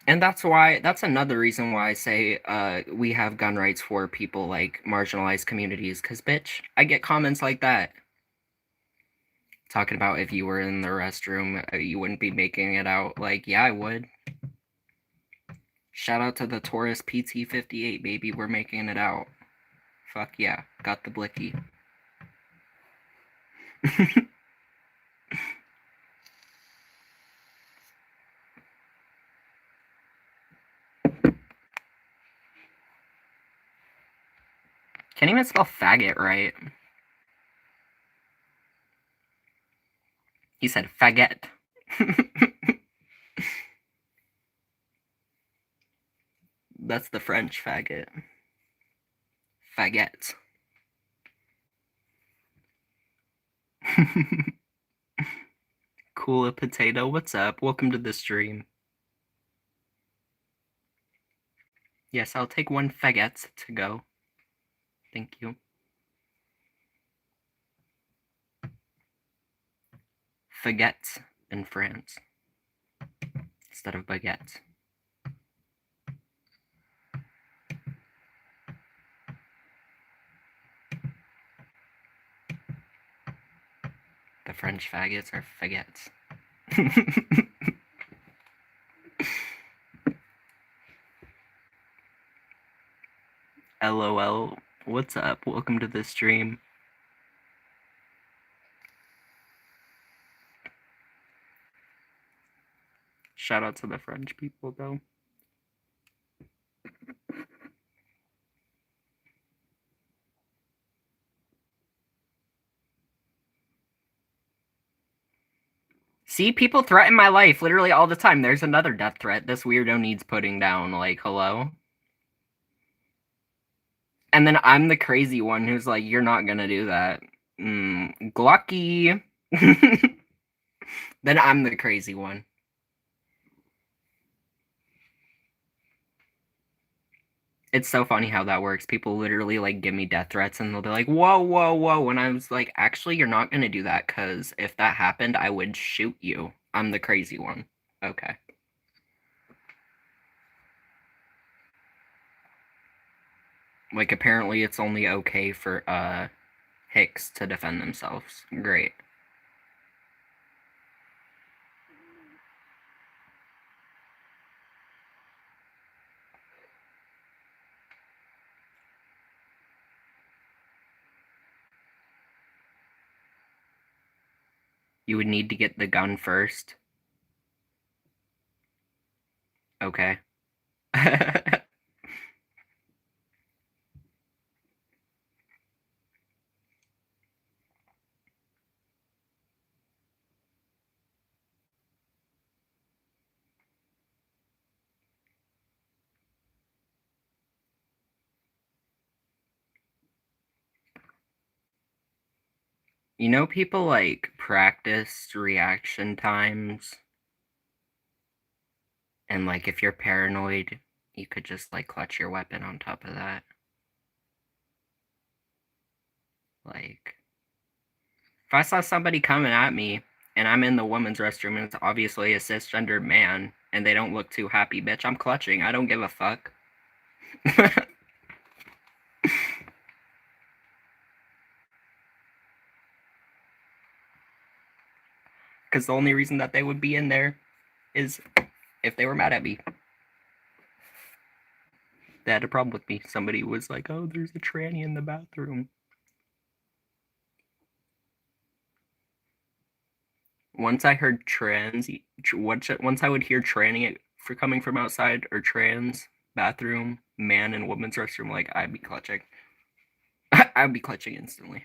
And that's another reason why I say we have gun rights for people like marginalized communities, because bitch, I get comments like that. Talking about if you were in the restroom, you wouldn't be making it out. Like, yeah, I would. Shout out to the Taurus PT58, baby, we're making it out. Fuck yeah, got the blicky. Can't even spell faggot right. He said faggot. That's the French faggot. Faggot. Cool a potato, what's up? Welcome to the stream. Yes, I'll take one faggot to go. Thank you. Faguettes in France instead of baguettes. The French faggots are faguettes. LOL, what's up? Welcome to the stream. Shout out to the French people, though. See, people threaten my life literally all the time. There's another death threat this weirdo needs putting down. Like, hello? And then I'm the crazy one who's like, you're not gonna do that. Glucky. Then I'm the crazy one. It's so funny how that works. People literally like give me death threats and they'll be like, whoa, whoa, whoa. And I was like, actually, you're not gonna do that because if that happened, I would shoot you. I'm the crazy one. Okay. Like, apparently it's only okay for Hicks to defend themselves. Great. You would need to get the gun first. Okay. You know, people like practice reaction times, and like if you're paranoid, you could just like clutch your weapon on top of that. Like, if I saw somebody coming at me and I'm in the woman's restroom and it's obviously a cisgendered man and they don't look too happy, bitch, I'm clutching. I don't give a fuck. Because the only reason that they would be in there is if they were mad at me. They had a problem with me. Somebody was like, oh, there's a tranny in the bathroom. Once I heard once I would hear tranny for coming from outside or trans bathroom, man and woman's restroom, like I'd be clutching. I'd be clutching instantly.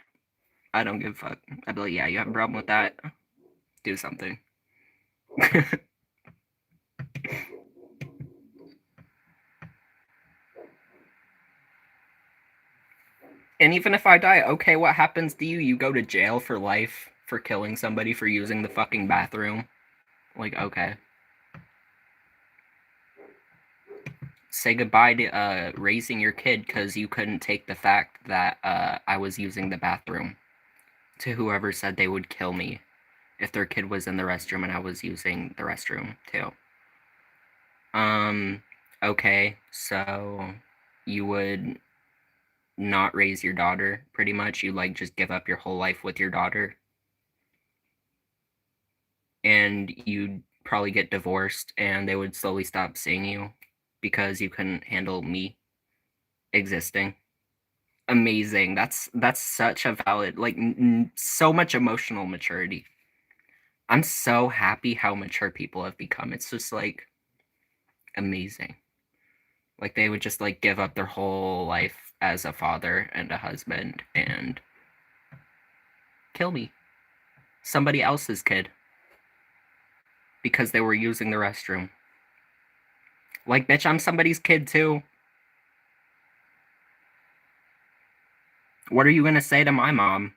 I don't give a fuck. I'd be like, yeah, you have a problem with that? Do something. And even if I die, okay, what happens to you? You go to jail for life for killing somebody for using the fucking bathroom. Like, okay. Say goodbye to raising your kid because you couldn't take the fact that I was using the bathroom. To whoever said they would kill me if their kid was in the restroom and I was using the restroom too. Okay, so you would not raise your daughter, pretty much. You like just give up your whole life with your daughter. And you'd probably get divorced and they would slowly stop seeing you because you couldn't handle me existing. Amazing. That's such a valid, like, so much emotional maturity. I'm so happy how mature people have become. It's just like amazing. Like they would just like give up their whole life as a father and a husband and kill me. Somebody else's kid. Because they were using the restroom. Like, bitch, I'm somebody's kid too. What are you gonna say to my mom?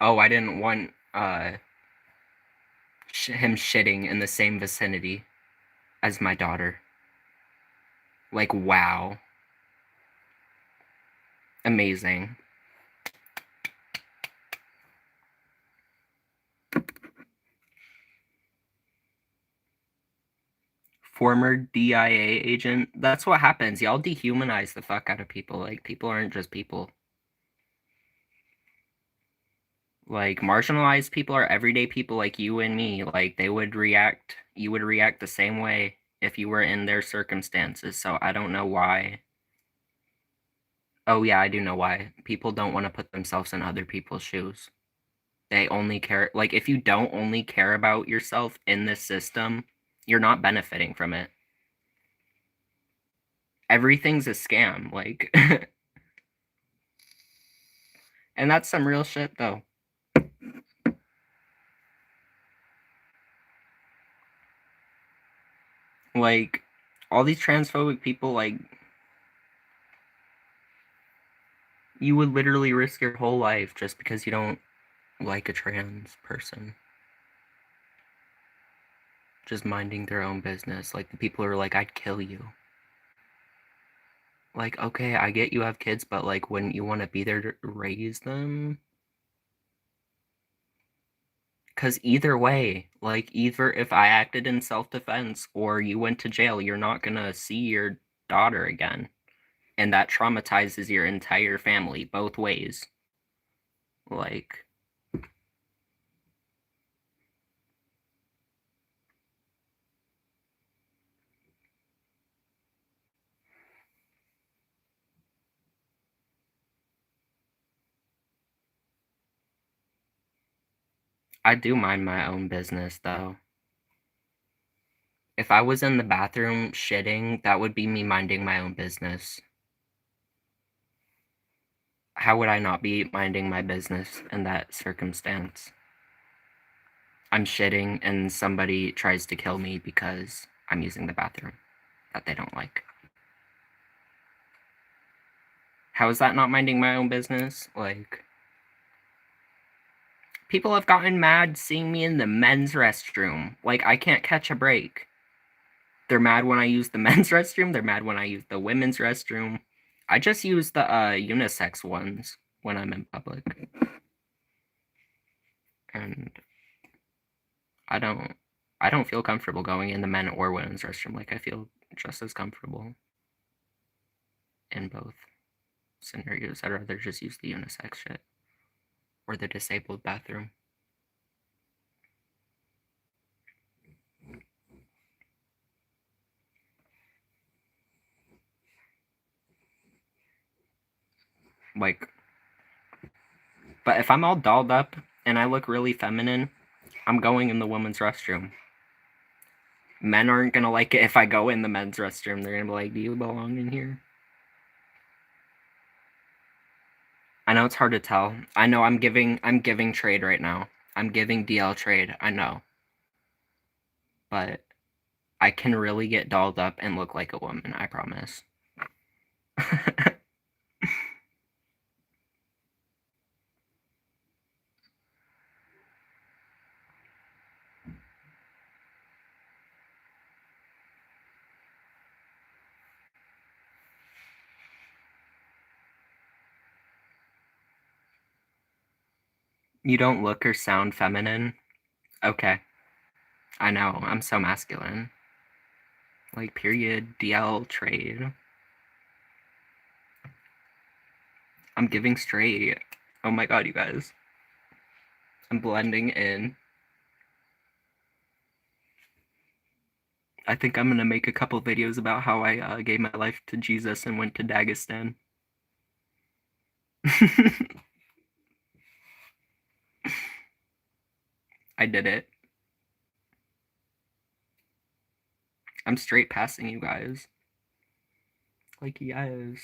Oh, I didn't want him shitting in the same vicinity as my daughter. Like, wow. Amazing. Former DIA agent. That's what happens. Y'all dehumanize the fuck out of people. Like, people aren't just people. Like, marginalized people are everyday people like you and me. Like, you would react the same way if you were in their circumstances. So I don't know why. Oh yeah, I do know why. People don't want to put themselves in other people's shoes. They only care, like, if you don't only care about yourself in this system, you're not benefiting from it. Everything's a scam, like, and that's some real shit, though. Like, all these transphobic people, like, you would literally risk your whole life just because you don't like a trans person. Just minding their own business. Like, the people who are like, I'd kill you. Like, okay, I get you have kids, but, like, wouldn't you want to be there to raise them? Because either way, like, either if I acted in self-defense or you went to jail, you're not gonna see your daughter again. And that traumatizes your entire family, both ways. Like, I do mind my own business, though. If I was in the bathroom shitting, that would be me minding my own business. How would I not be minding my business in that circumstance? I'm shitting and somebody tries to kill me because I'm using the bathroom that they don't like. How is that not minding my own business? Like, people have gotten mad seeing me in the men's restroom. Like, I can't catch a break. They're mad when I use the men's restroom. They're mad when I use the women's restroom. I just use the unisex ones when I'm in public. And I don't feel comfortable going in the men or women's restroom. Like, I feel just as comfortable in both scenarios. I'd rather just use the unisex shit or the disabled bathroom. Like, but if I'm all dolled up and I look really feminine, I'm going in the women's restroom. Men aren't gonna like it if I go in the men's restroom. They're gonna be like, do you belong in here? I know it's hard to tell. I know I'm giving trade right now. I'm giving DL trade, I know. But I can really get dolled up and look like a woman, I promise. You don't look or sound feminine? Okay. I know, I'm so masculine. Like, period, DL trade. I'm giving straight. Oh my god, you guys. I'm blending in. I think I'm gonna make a couple videos about how I gave my life to Jesus and went to Dagestan. I did it. I'm straight passing you guys. Like, yes.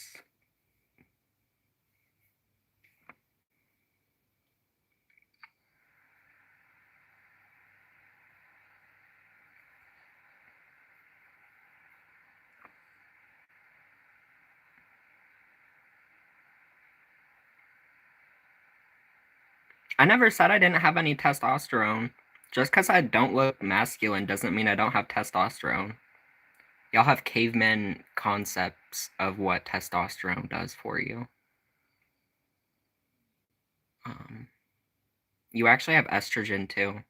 I never said I didn't have any testosterone. Just because I don't look masculine doesn't mean I don't have testosterone. Y'all have caveman concepts of what testosterone does for you. You actually have estrogen too.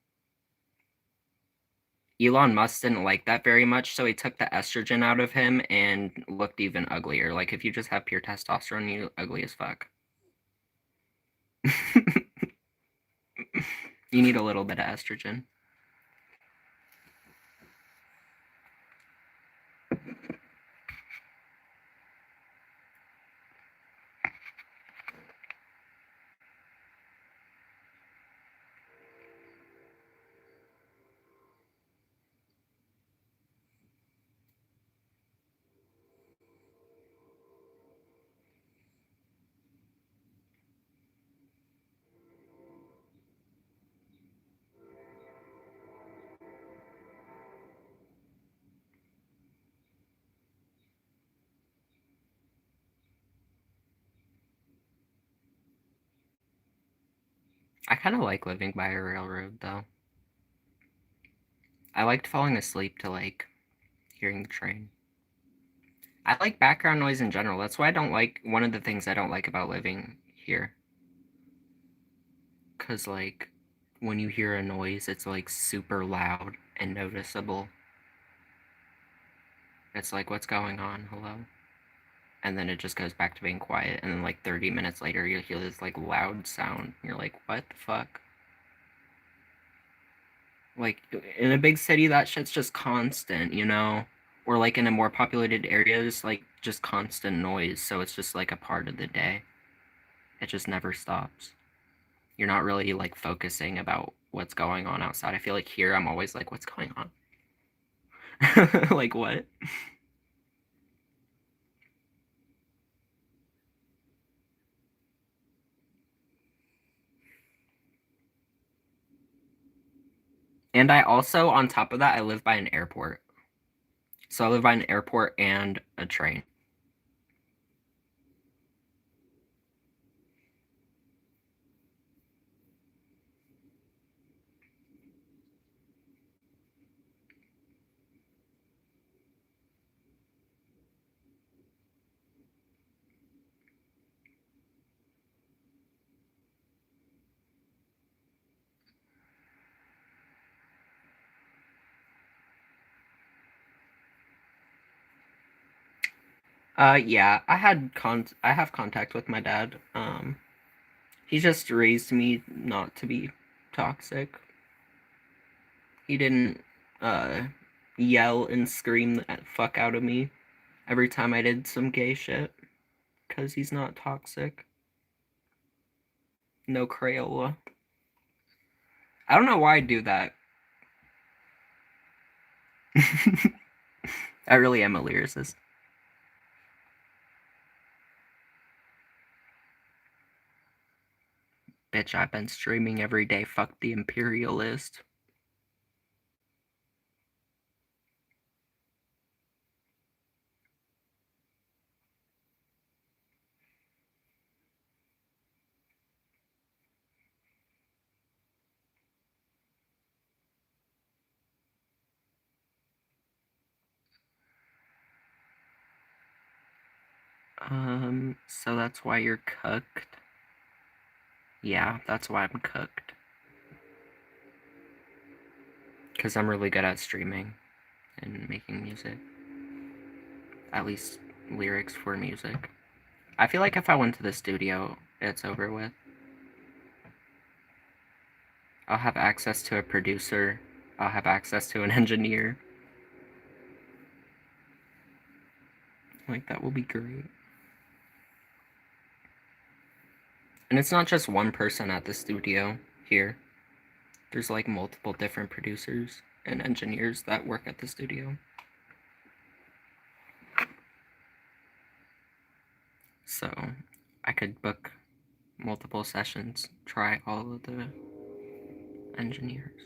Elon Musk didn't like that very much, so he took the estrogen out of him and looked even uglier. Like, if you just have pure testosterone, you look ugly as fuck. You need a little bit of estrogen. I kind of like living by a railroad, though. I liked falling asleep to, like, hearing the train. I like background noise in general. That's why I don't like, one of the things I don't like about living here. Because, like, when you hear a noise, it's, like, super loud and noticeable. It's like, what's going on? Hello? And then it just goes back to being quiet, and then, like, 30 minutes later, you hear this, like, loud sound. You're like, what the fuck? Like, in a big city, that shit's just constant, you know? Or, like, in a more populated area, it's, like, just constant noise, so it's just, like, a part of the day. It just never stops. You're not really, like, focusing about what's going on outside. I feel like here, I'm always like, what's going on? Like, what? And I also, on top of that, I live by an airport. So I live by an airport and a train. Yeah, I have contact with my dad. He just raised me not to be toxic. He didn't, yell and scream the fuck out of me every time I did some gay shit, because he's not toxic. No Crayola. I don't know why I do that. I really am a lyricist. Bitch, I've been streaming every day. Fuck the imperialist. So that's why you're cooked? Yeah, that's why I'm cooked. Because I'm really good at streaming and making music. At least lyrics for music. I feel like if I went to the studio, it's over with. I'll have access to a producer. I'll have access to an engineer. Like, that will be great. And it's not just one person at the studio here. There's like multiple different producers and engineers that work at the studio. So I could book multiple sessions, try all of the engineers,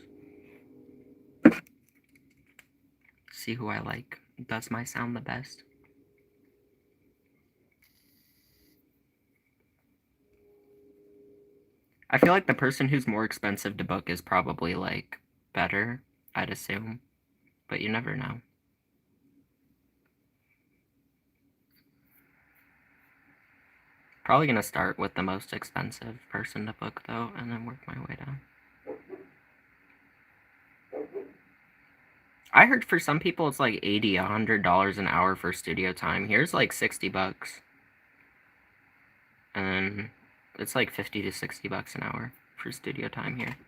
see who I like. Does my sound the best? I feel like the person who's more expensive to book is probably like better, I'd assume, but you never know. Probably gonna start with the most expensive person to book though, and then work my way down. I heard for some people it's like $80, $100 an hour for studio time. Here's like $60. And then it's like 50 to 60 bucks an hour for studio time here.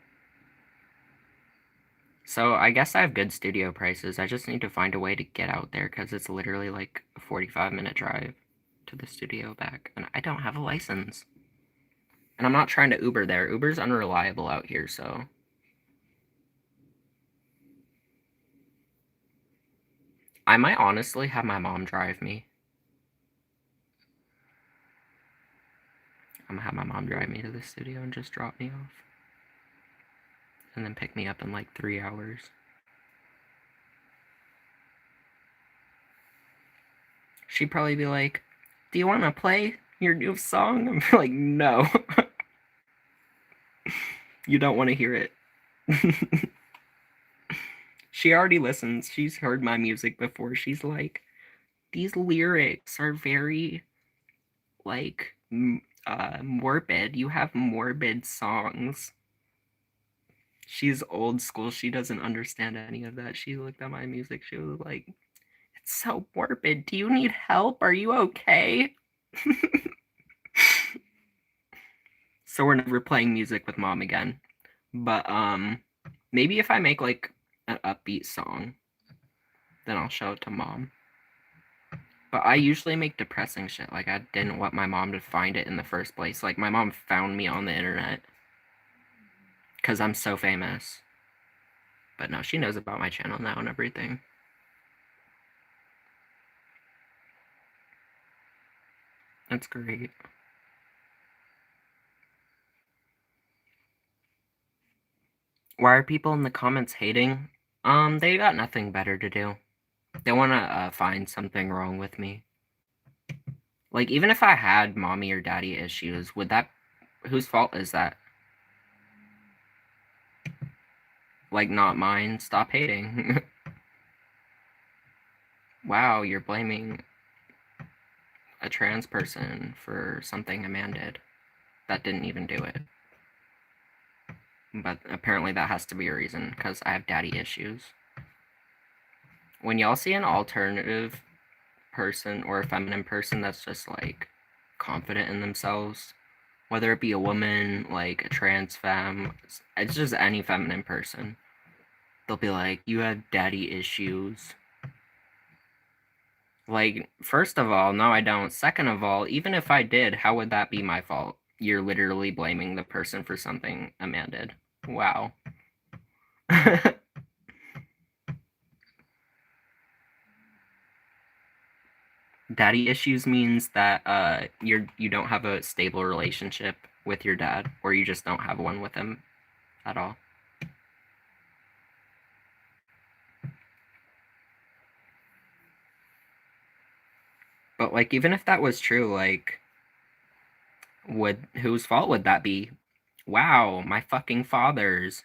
So I guess I have good studio prices. I just need to find a way to get out there because it's literally like a 45-minute drive to the studio back, and I don't have a license. And I'm not trying to Uber there. Uber's unreliable out here, so. I might honestly have my mom drive me. I'm gonna have my mom drive me to the studio and just drop me off. And then pick me up in like 3 hours. She'd probably be like, "Do you want to play your new song?" I'm like, "No." You don't want to hear it. She already listens. She's heard my music before. She's like, "These lyrics are very, like, morbid. You have morbid songs." She's old school. She doesn't understand any of that. She looked at my music. She was like, "It's so morbid. Do you need help? Are you okay?" So we're never playing music with mom again. But maybe if I make like an upbeat song, then I'll show it to mom. But I usually make depressing shit. Like, I didn't want my mom to find it in the first place. Like, my mom found me on the internet because I'm so famous. But no, she knows about my channel now and everything. That's great. Why are people in the comments hating? They got nothing better to do. They want to find something wrong with me. Like, even if I had mommy or daddy issues, would that... Whose fault is that? Like, not mine. Stop hating. Wow, you're blaming a trans person for something a man did that didn't even do it. But apparently that has to be a reason, because I have daddy issues. When y'all see an alternative person or a feminine person that's just, like, confident in themselves, whether it be a woman, like a trans femme, it's just any feminine person, they'll be like, "You have daddy issues." Like, first of all, no, I don't. Second of all, even if I did, how would that be my fault? you're literally blaming the person for something a man did. Wow. Daddy issues means that you don't have a stable relationship with your dad, or you just don't have one with him at all. But like, even if that was true, like, whose fault would that be? Wow, my fucking father's.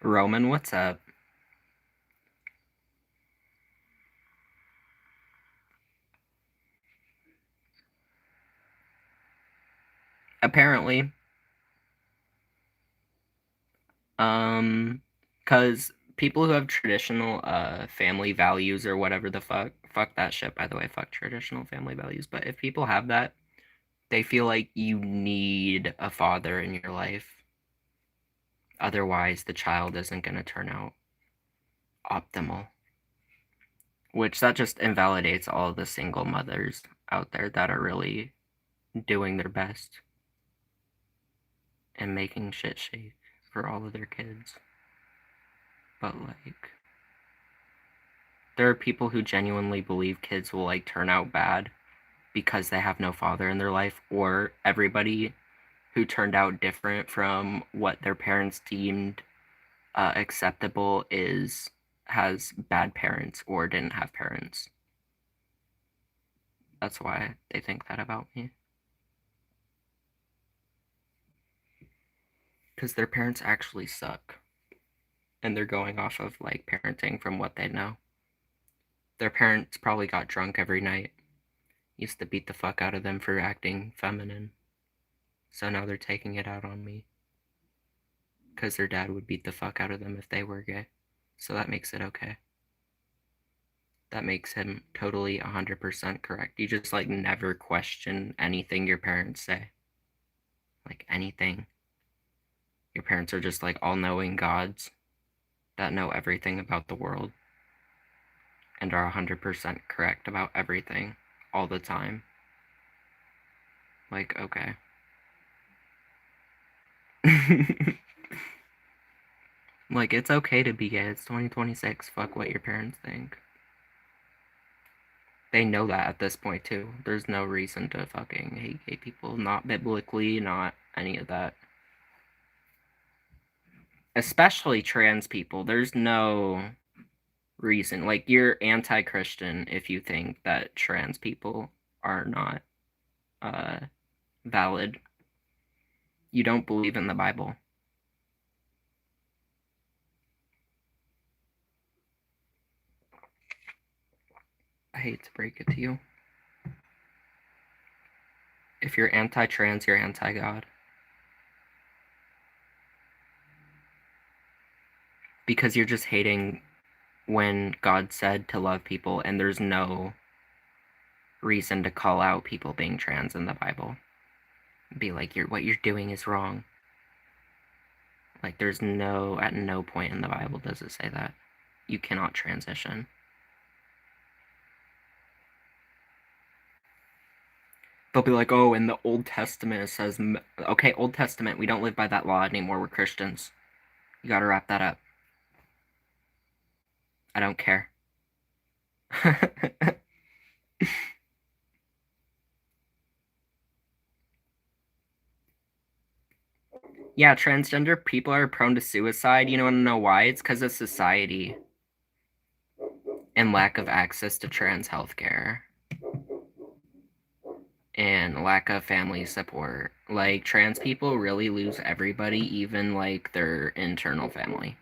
Roman, what's up? Apparently. Cause people who have traditional family values or whatever the fuck that shit, by the way, fuck traditional family values. But if people have that, they feel like you need a father in your life. Otherwise, the child isn't gonna turn out optimal. Which that just invalidates all the single mothers out there that are really doing their best and making shit shake for all of their kids. But like, there are people who genuinely believe kids will like turn out bad because they have no father in their life, or everybody who turned out different from what their parents deemed acceptable has bad parents or didn't have parents. That's why they think that about me. Because their parents actually suck. And they're going off of like parenting from what they know. Their parents probably got drunk every night, used to beat the fuck out of them for acting feminine. So now they're taking it out on me. Because their dad would beat the fuck out of them if they were gay. So that makes it okay. That makes him totally 100% correct. You just like never question anything your parents say. Like anything. Your parents are just like all knowing gods that know everything about the world and are 100% correct about everything all the time. Like, okay. Like, it's okay to be gay. It's 2026. Fuck what your parents think. They know that at this point, too. There's no reason to fucking hate gay people. Not biblically, not any of that. Especially trans people. There's no reason. Like, you're anti-Christian if you think that trans people are not valid. You don't believe in the Bible. I hate to break it to you. If you're anti-trans, you're anti-God. Because you're just hating when God said to love people, and there's no reason to call out people being trans in the Bible. Be like, what you're doing is wrong. Like, at no point in the Bible does it say that. You cannot transition. They'll be like, oh, in the Old Testament it says, okay, Old Testament, we don't live by that law anymore, we're Christians. You gotta wrap that up. I don't care. Yeah, transgender people are prone to suicide. You want to know why? It's because of society and lack of access to trans healthcare and lack of family support. Like, trans people really lose everybody, even like their internal family.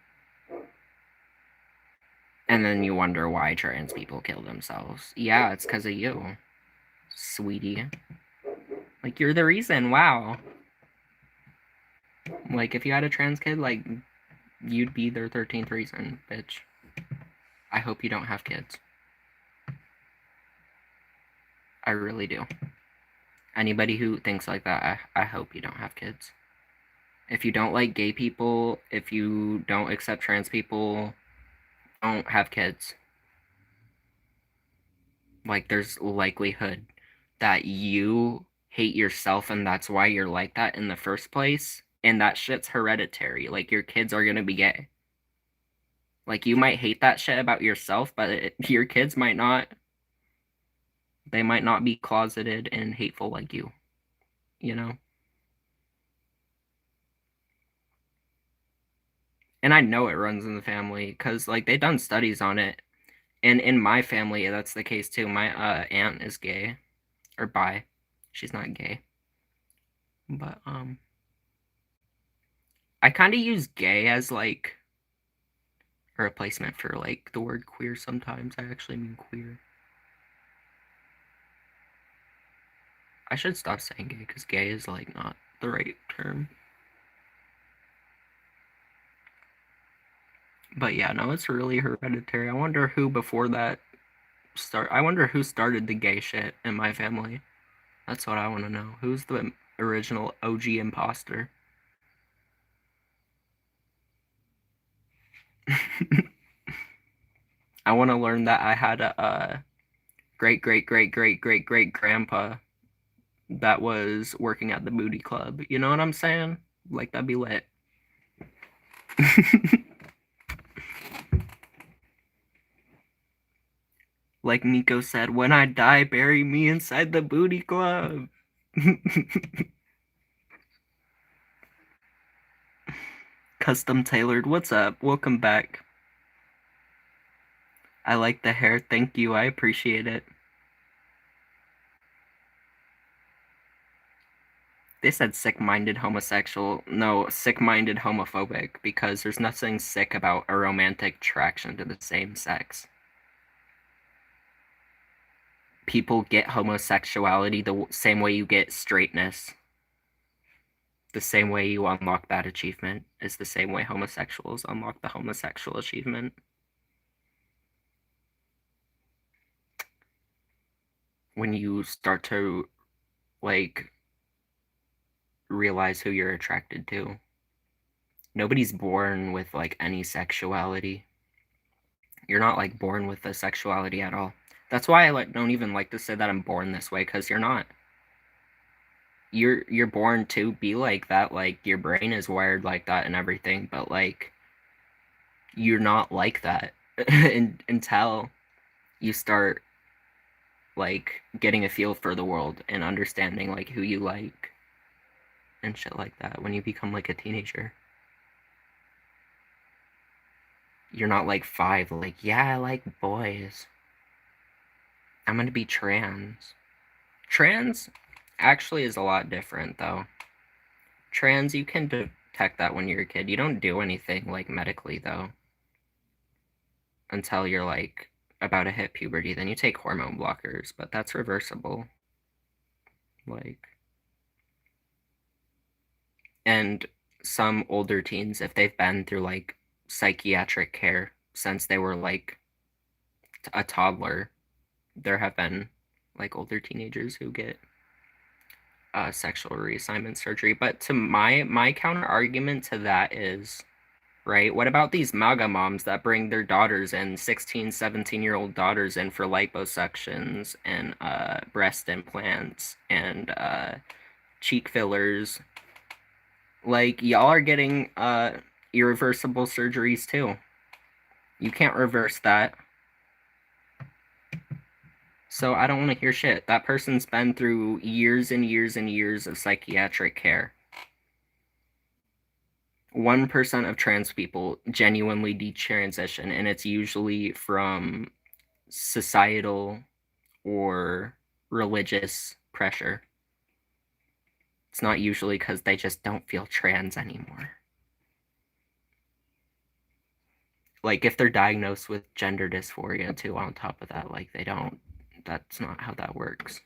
And then you wonder why trans people kill themselves. Yeah, it's because of you, sweetie. Like, you're the reason. Wow. Like, if you had a trans kid, like, you'd be their 13th reason, bitch. I hope you don't have kids. I really do. Anybody who thinks like that, I hope you don't have kids. If you don't like gay people, if you don't accept trans people, don't have kids. Like, there's likelihood that you hate yourself and that's why you're like that in the first place. And that shit's hereditary. Like, your kids are gonna be gay. Like, you might hate that shit about yourself, but your kids might not. They might not be closeted and hateful like you, you know? And I know it runs in the family because, like, they've done studies on it. And in my family, that's the case too. My aunt is gay or bi. She's not gay. But I kind of use gay as like a replacement for like the word queer sometimes. I actually mean queer. I should stop saying gay because gay is like not the right term. But yeah, no, it's really hereditary. I wonder who before that I wonder who started the gay shit in my family. That's what I want to know. Who's the original OG imposter? I want to learn that I had a great great great great great great grandpa that was working at the booty club. You know what I'm saying? Like, that'd be lit. Like Nico said, when I die, bury me inside the booty club. Custom tailored. What's up? Welcome back. I like the hair. Thank you. I appreciate it. They said sick-minded homosexual. No, sick-minded homophobic, because there's nothing sick about a romantic attraction to the same sex. People get homosexuality the same way you get straightness. The same way you unlock that achievement is the same way homosexuals unlock the homosexual achievement. When you start to, like, realize who you're attracted to. Nobody's born with, like, any sexuality. You're not, like, born with a sexuality at all. That's why I don't even like to say that I'm born this way, because you're not. You're born to be like that, like, your brain is wired like that and everything, but, like, you're not like that until you start, like, getting a feel for the world and understanding, like, who you like and shit like that when you become, like, a teenager. You're not, like, 5, like, yeah, I like boys. I'm gonna be trans. Trans actually is a lot different, though. Trans, you can detect that when you're a kid. You don't do anything, like, medically, though, until you're, like, about to hit puberty. Then you take hormone blockers, but that's reversible. Like, and some older teens, if they've been through, like, psychiatric care since they were, like, a toddler, there have been, like, older teenagers who get sexual reassignment surgery. But to my counter argument to that is, right, what about these MAGA moms that bring their daughters in, 16, 17-year-old daughters in for liposuctions and breast implants and cheek fillers? Like, y'all are getting irreversible surgeries too. You can't reverse that. So I don't want to hear shit. That person's been through years and years and years of psychiatric care. 1% of trans people genuinely detransition, and it's usually from societal or religious pressure. It's not usually because they just don't feel trans anymore. Like, if they're diagnosed with gender dysphoria too, on top of that, like, they don't. That's not how that works.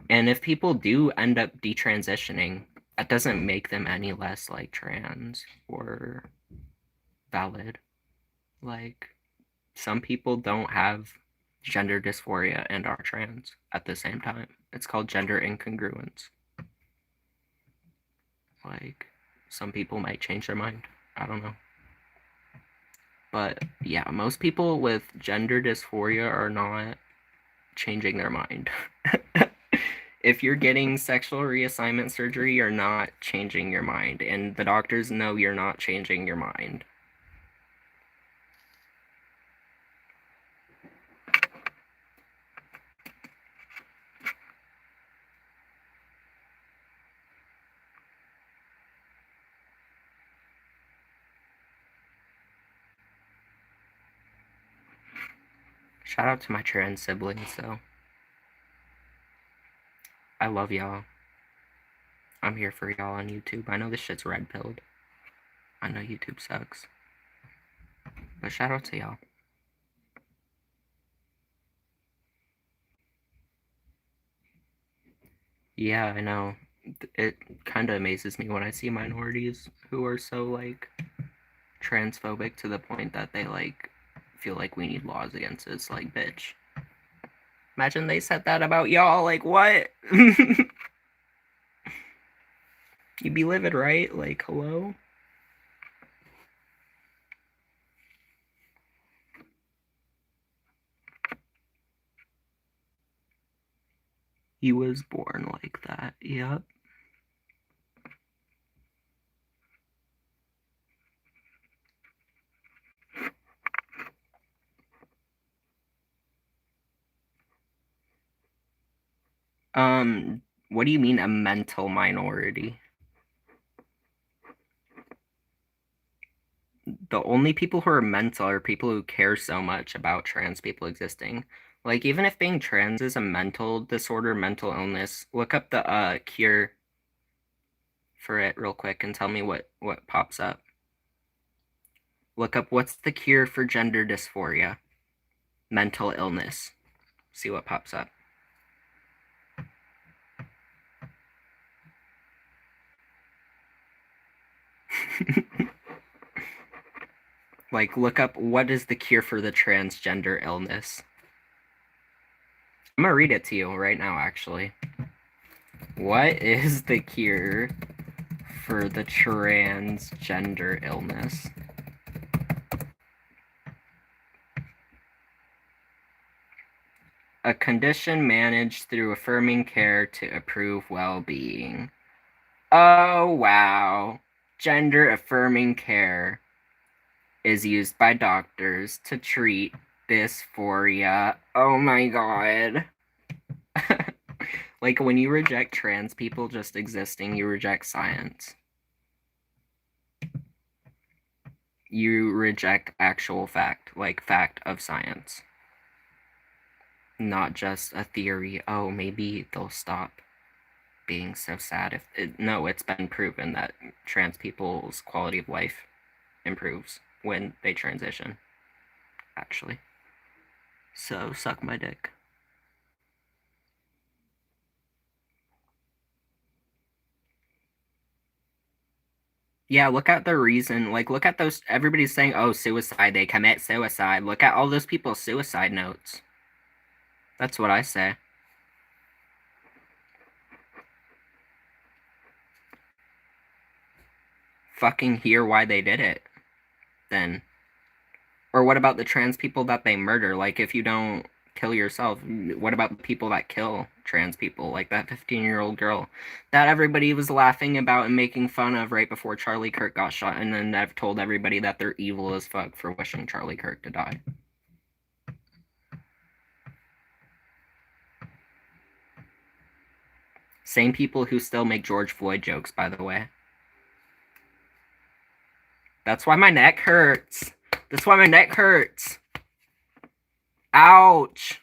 And if people do end up detransitioning, that doesn't make them any less, like, trans or valid. Like, some people don't have gender dysphoria and are trans at the same time. It's called gender incongruence. Like, some people might change their mind. I don't know. But yeah, most people with gender dysphoria are not changing their mind. If you're getting sexual reassignment surgery, you're not changing your mind, and the doctors know you're not changing your mind. Shout out to my trans siblings, though. I love y'all. I'm here for y'all on YouTube. I know this shit's red-pilled. I know YouTube sucks. But shout out to y'all. Yeah, I know. It kind of amazes me when I see minorities who are so, like, transphobic to the point that they, like, feel like we need laws against it. It's like, bitch. Imagine they said that about y'all. Like, what? You'd be livid, right? Like, hello? He was born like that. Yep. What do you mean a mental minority? The only people who are mental are people who care so much about trans people existing. Like, even if being trans is a mental disorder, mental illness, look up the cure for it real quick and tell me what pops up. Look up what's the cure for gender dysphoria, mental illness. See what pops up. Like, look up what is the cure for the transgender illness. I'm gonna read it to you right now, actually. What is the cure for the transgender illness? A condition managed through affirming care to improve well-being. Oh, wow. Gender affirming care is used by doctors to treat dysphoria. Oh my god. Like, when you reject trans people just existing, you reject science. You reject actual fact, like fact of science. Not just a theory, oh, maybe they'll stop being so sad if no, it's been proven that trans people's quality of life improves when they transition, actually. So suck my dick. Yeah, look at the reason. Like, look at those. Everybody's saying, oh, suicide, they commit suicide. Look at all those people's suicide notes. That's what I say. Fucking hear why they did it, then. Or what about the trans people that they murder? Like, if you don't kill yourself, what about the people that kill trans people? Like that 15-year-old girl that everybody was laughing about and making fun of right before Charlie Kirk got shot, and then I've told everybody that they're evil as fuck for wishing Charlie Kirk to die. Same people who still make George Floyd jokes, by the way. That's why my neck hurts. That's why my neck hurts. Ouch.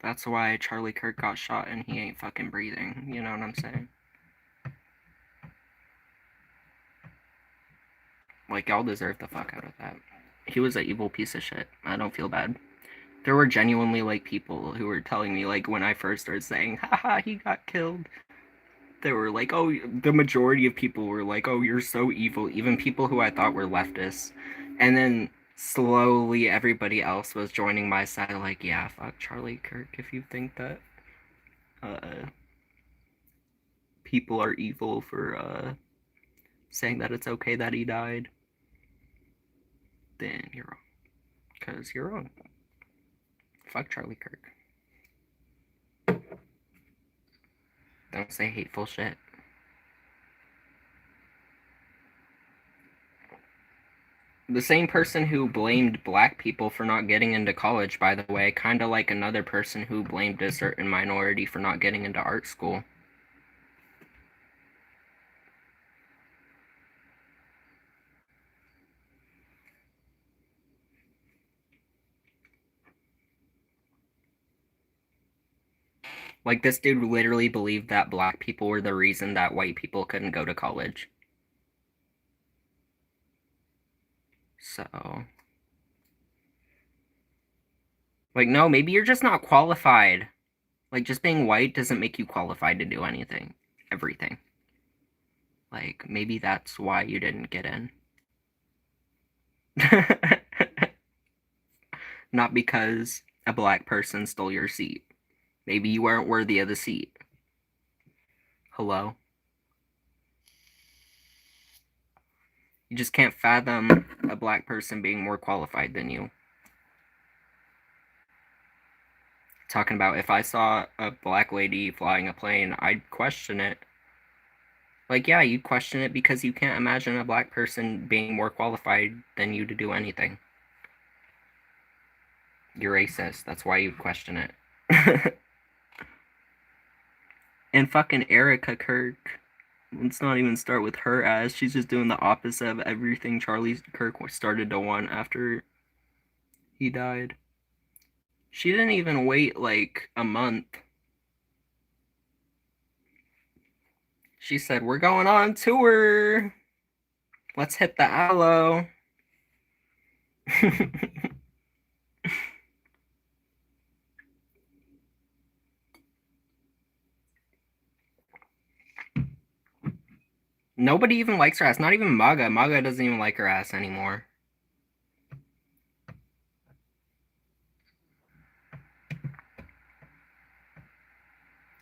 That's why Charlie Kirk got shot and he ain't fucking breathing. You know what I'm saying? Like, y'all deserve the fuck out of that. He was an evil piece of shit. I don't feel bad. There were genuinely, like, people who were telling me, like, when I first started saying, haha, he got killed. They were like, oh, the majority of people were like, oh, you're so evil, even people who I thought were leftists. And then slowly everybody else was joining my side, like, yeah, fuck Charlie Kirk if you think that people are evil for saying that it's okay that he died, then you're wrong. Because you're wrong. Fuck Charlie Kirk. Don't say hateful shit. The same person who blamed black people for not getting into college, by the way, kind of like another person who blamed a certain minority for not getting into art school. Like, this dude literally believed that black people were the reason that white people couldn't go to college. So, like, no, maybe you're just not qualified. Like, just being white doesn't make you qualified to do anything. Everything. Like, maybe that's why you didn't get in. Not because a black person stole your seat. Maybe you weren't worthy of the seat. Hello? You just can't fathom a black person being more qualified than you. Talking about if I saw a black lady flying a plane, I'd question it. Like, yeah, you'd question it because you can't imagine a black person being more qualified than you to do anything. You're racist. That's why you'd question it. And fucking Erica Kirk. Let's not even start with her ass. She's just doing the opposite of everything Charlie Kirk started to want after he died. She didn't even wait like a month. She said, we're going on tour. Let's hit the Aloe. Nobody even likes her ass. Not even Maga. Maga doesn't even like her ass anymore.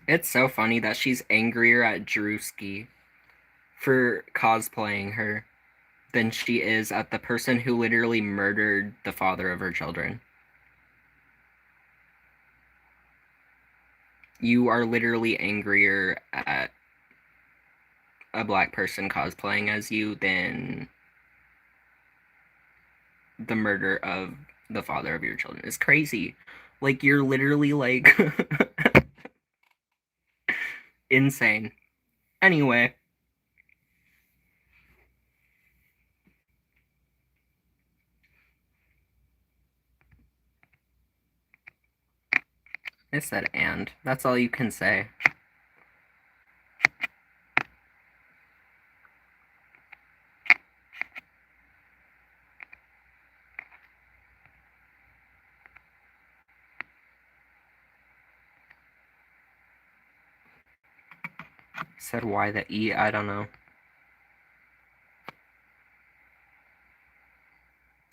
It's so funny that she's angrier at Drewski for cosplaying her than she is at the person who literally murdered the father of her children. You are literally angrier at a black person cosplaying as you than the murder of the father of your children. It's crazy. Like, you're literally like insane. Anyway, I said and. That's all you can say. Said why the E, I don't know.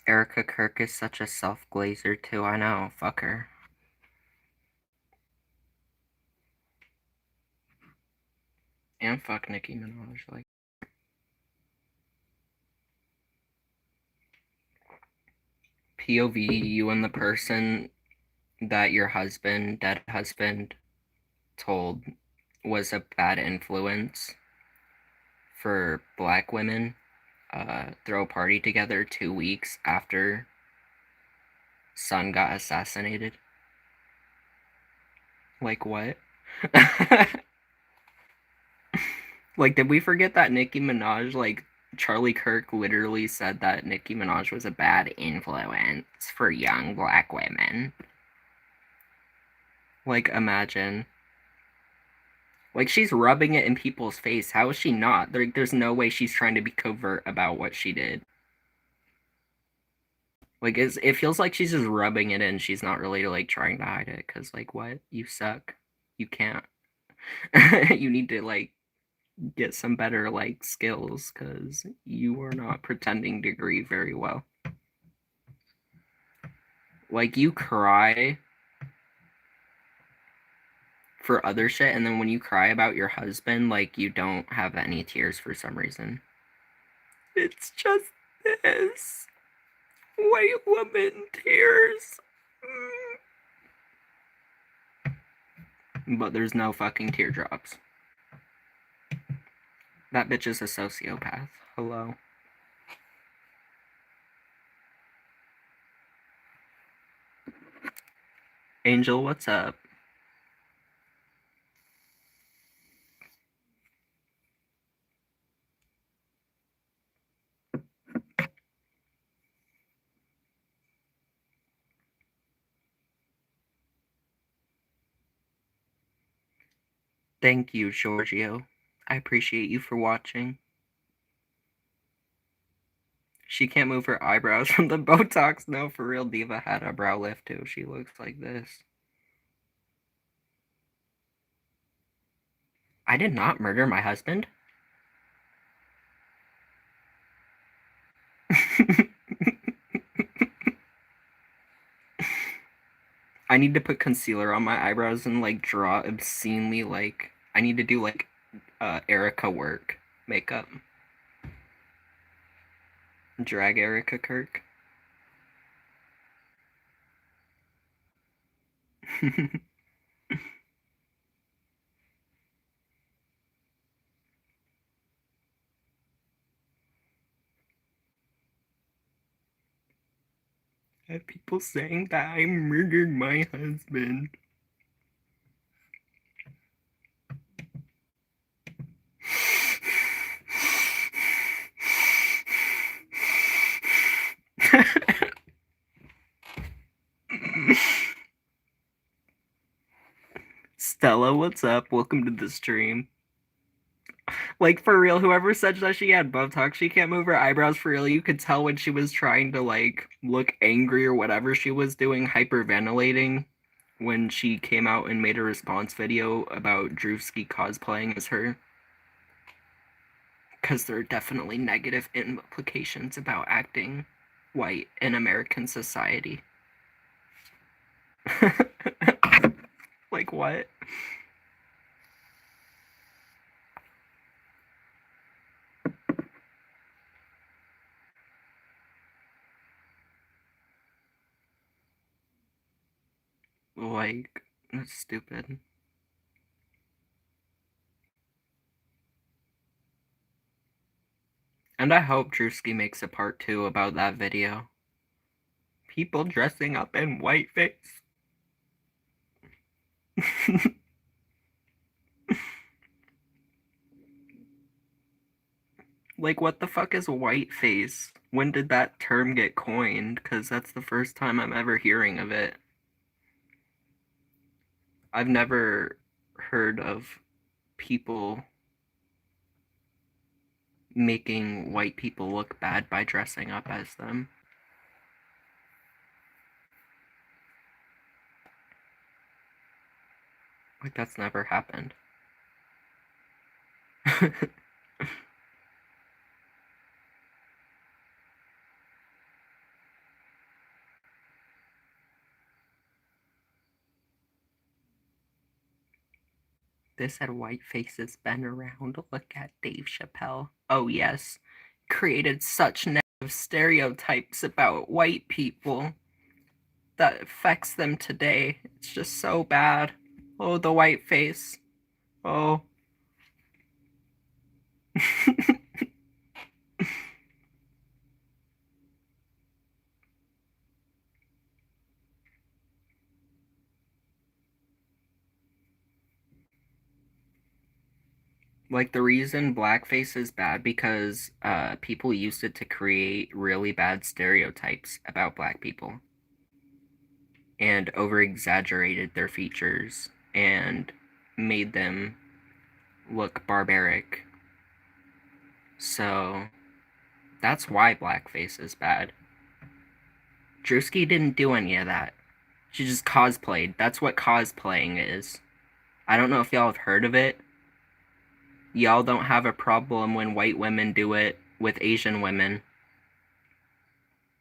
Erica Kirk is such a self-glazer too, I know. Fuck her. And fuck Nicki Minaj, like. POV, you and the person that your husband, dead husband, told was a bad influence for black women, throw a party together 2 weeks after son got assassinated. Like, what? Like, did we forget that Nicki Minaj, like, Charlie Kirk literally said that Nicki Minaj was a bad influence for young black women? Like, imagine. Like, she's rubbing it in people's face. How is she not? There's no way she's trying to be covert about what she did. Like, it feels like she's just rubbing it in. She's not really, like, trying to hide it. Because, like, what? You suck. You can't. You need to, like, get some better, like, skills, because you are not pretending to grieve very well. Like, you cry for other shit, and then when you cry about your husband, like, you don't have any tears for some reason. It's just this. White woman tears. But there's no fucking teardrops. That bitch is a sociopath. Hello. Angel, what's up? Thank you, Giorgio. I appreciate you for watching. She can't move her eyebrows from the Botox. No, for real, Diva had a brow lift too. She looks like this. I did not murder my husband. I need to put concealer on my eyebrows and like draw obscenely like I need to do like Erica work makeup. Drag Erica Kirk. I have people saying that I murdered my husband. Stella, what's up? Welcome to the stream. Like, for real, whoever said that she had Botox, she can't move her eyebrows for real. You could tell when she was trying to, like, look angry or whatever she was doing, hyperventilating, when she came out and made a response video about Drewski cosplaying as her. Because there are definitely negative implications about acting white in American society. Like, what? Like, that's stupid. And I hope Drewski makes a part 2 about that video. People dressing up in whiteface. Like, what the fuck is whiteface? When did that term get coined? Because that's the first time I'm ever hearing of it. I've never heard of people making white people look bad by dressing up as them. Like, that's never happened. They said whiteface has been around. Look at Dave Chappelle. Oh, yes. Created such negative stereotypes about white people that affects them today. It's just so bad. Oh, the whiteface. Oh. Like, the reason blackface is bad because people used it to create really bad stereotypes about black people and over exaggerated their features and made them look barbaric. So that's why blackface is bad. Drewski didn't do any of that. She just cosplayed. That's what cosplaying is. I don't know if y'all have heard of it. y'all don't have a problem when white women do it with Asian women.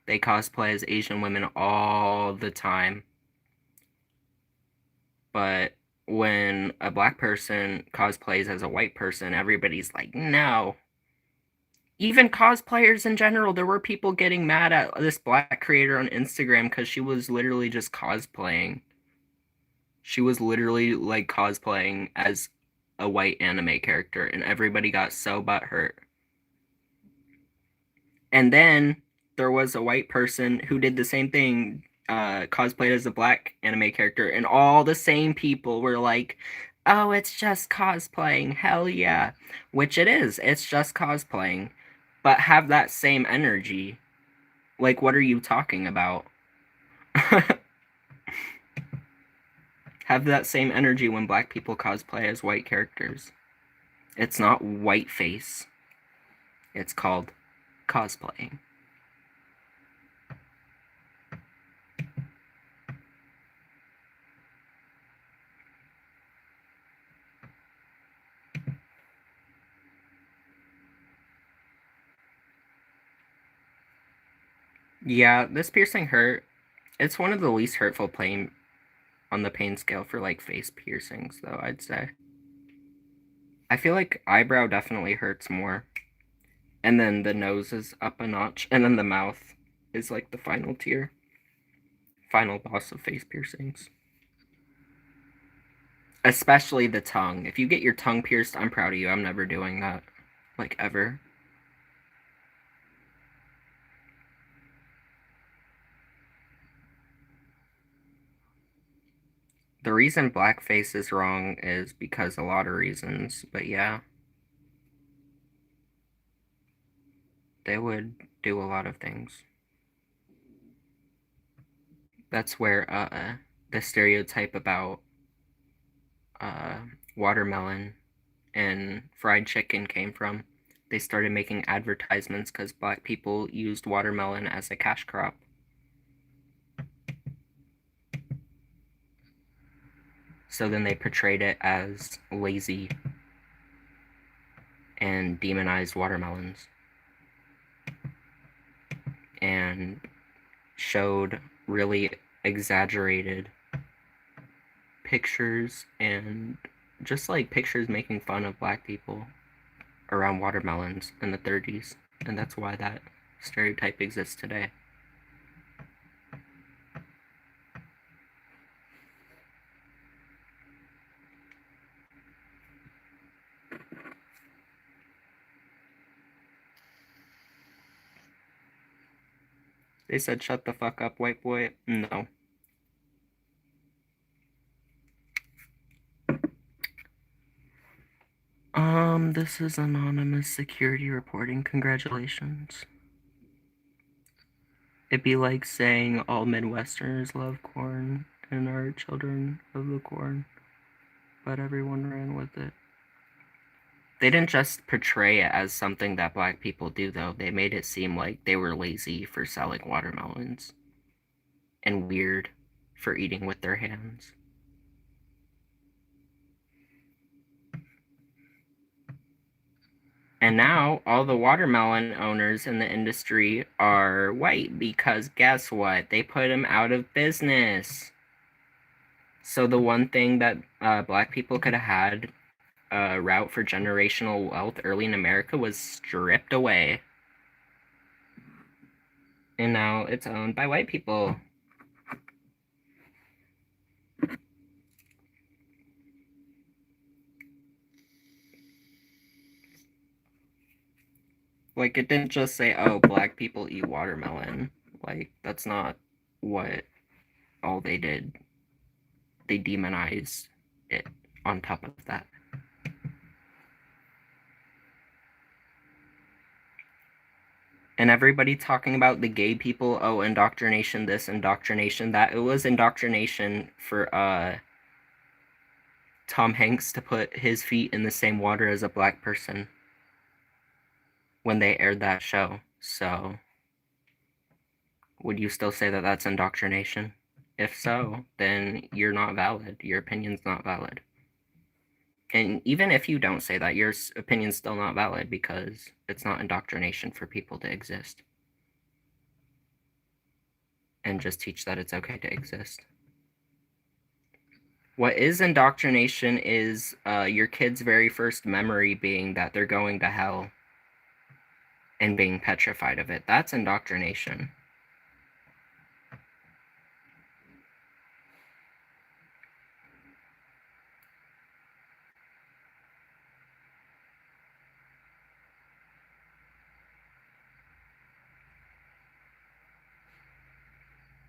They cosplay as Asian women all the time. But when a black person cosplays as a white person, everybody's like, no. Even cosplayers in general, there were people getting mad at this black creator on Instagram because she was literally just cosplaying. She was literally like cosplaying as a white anime character, and everybody got so butthurt. And then there was a white person who did the same thing, cosplayed as a black anime character, and all the same people were like, oh, it's just cosplaying, hell yeah. Which it is, it's just cosplaying. But have that same energy. Like, what are you talking about? Have that same energy when black people cosplay as white characters. It's not whiteface. It's called cosplaying. Yeah, this piercing hurt. It's one of the least hurtful pain on the pain scale for like face piercings, though, I'd say. I feel like eyebrow definitely hurts more. And then the nose is up a notch. And then the mouth is like the final tier. Final boss of face piercings. Especially the tongue. If you get your tongue pierced, I'm proud of you. I'm never doing that. Like, ever. The reason blackface is wrong is because a lot of reasons, but yeah. They would do a lot of things. That's where the stereotype about watermelon and fried chicken came from. They started making advertisements because black people used watermelon as a cash crop. So then they portrayed it as lazy and demonized watermelons. And showed really exaggerated pictures and just like pictures making fun of black people around watermelons in the 30s. And that's why that stereotype exists today. They said, shut the fuck up, white boy. No. This is anonymous security reporting. Congratulations. It'd be like saying all Midwesterners love corn and are children of the corn, but everyone ran with it. They didn't just portray it as something that black people do, though. They made it seem like they were lazy for selling watermelons and weird for eating with their hands. And now all the watermelon owners in the industry are white because guess what? They put them out of business. So the one thing that black people could have had a route for generational wealth early in America was stripped away. And now it's owned by white people. Like, it didn't just say, oh, black people eat watermelon. Like, that's not what all they did. They demonized it on top of that. And everybody talking about the gay people, oh, indoctrination this, indoctrination that. It was indoctrination for Tom Hanks to put his feet in the same water as a black person when they aired that show. So, would you still say that that's indoctrination? If so, then you're not valid. Your opinion's not valid. And even if you don't say that, your opinion's still not valid because it's not indoctrination for people to exist. And just teach that it's okay to exist. What is indoctrination is your kid's very first memory being that they're going to hell and being petrified of it. That's indoctrination.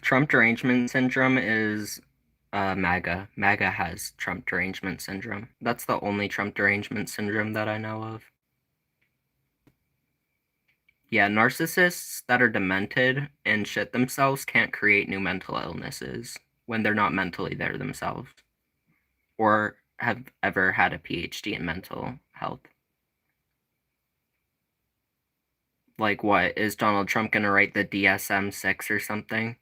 Trump derangement syndrome is MAGA. MAGA has Trump derangement syndrome. That's the only Trump derangement syndrome that I know of. Yeah, narcissists that are demented and shit themselves can't create new mental illnesses when they're not mentally there themselves or have ever had a PhD in mental health. Like, what? Is Donald Trump gonna write the DSM-6 or something?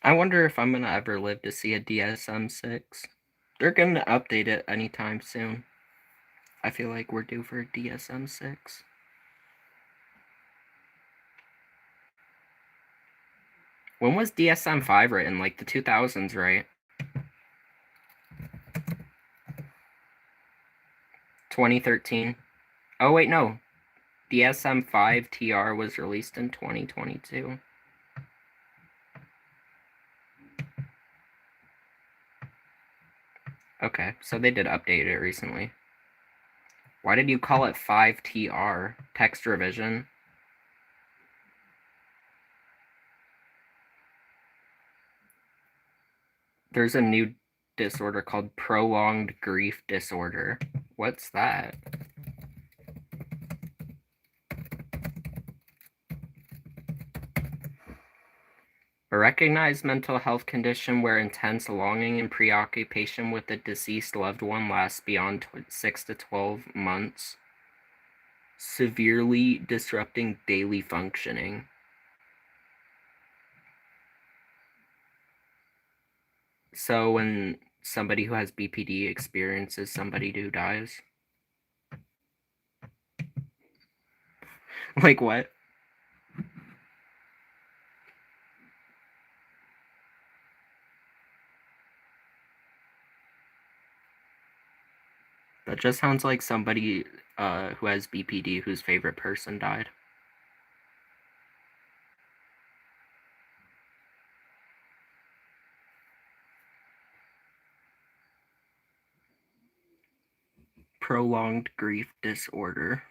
I wonder if I'm gonna ever live to see a DSM-6. They're gonna update it anytime soon. I feel like we're due for a DSM-6. When was DSM-5 written? Like the 2000s, right? 2013. Oh, wait, no. DSM-5 TR was released in 2022. Okay, so they did update it recently. Why did you call it 5TR? Text revision? There's a new disorder called prolonged grief disorder. What's that? A recognized mental health condition where intense longing and preoccupation with a deceased loved one lasts beyond 6 to 12 months, severely disrupting daily functioning. So when somebody who has BPD experiences somebody who dies? Like what? That just sounds like somebody who has BPD whose favorite person died. Prolonged grief disorder.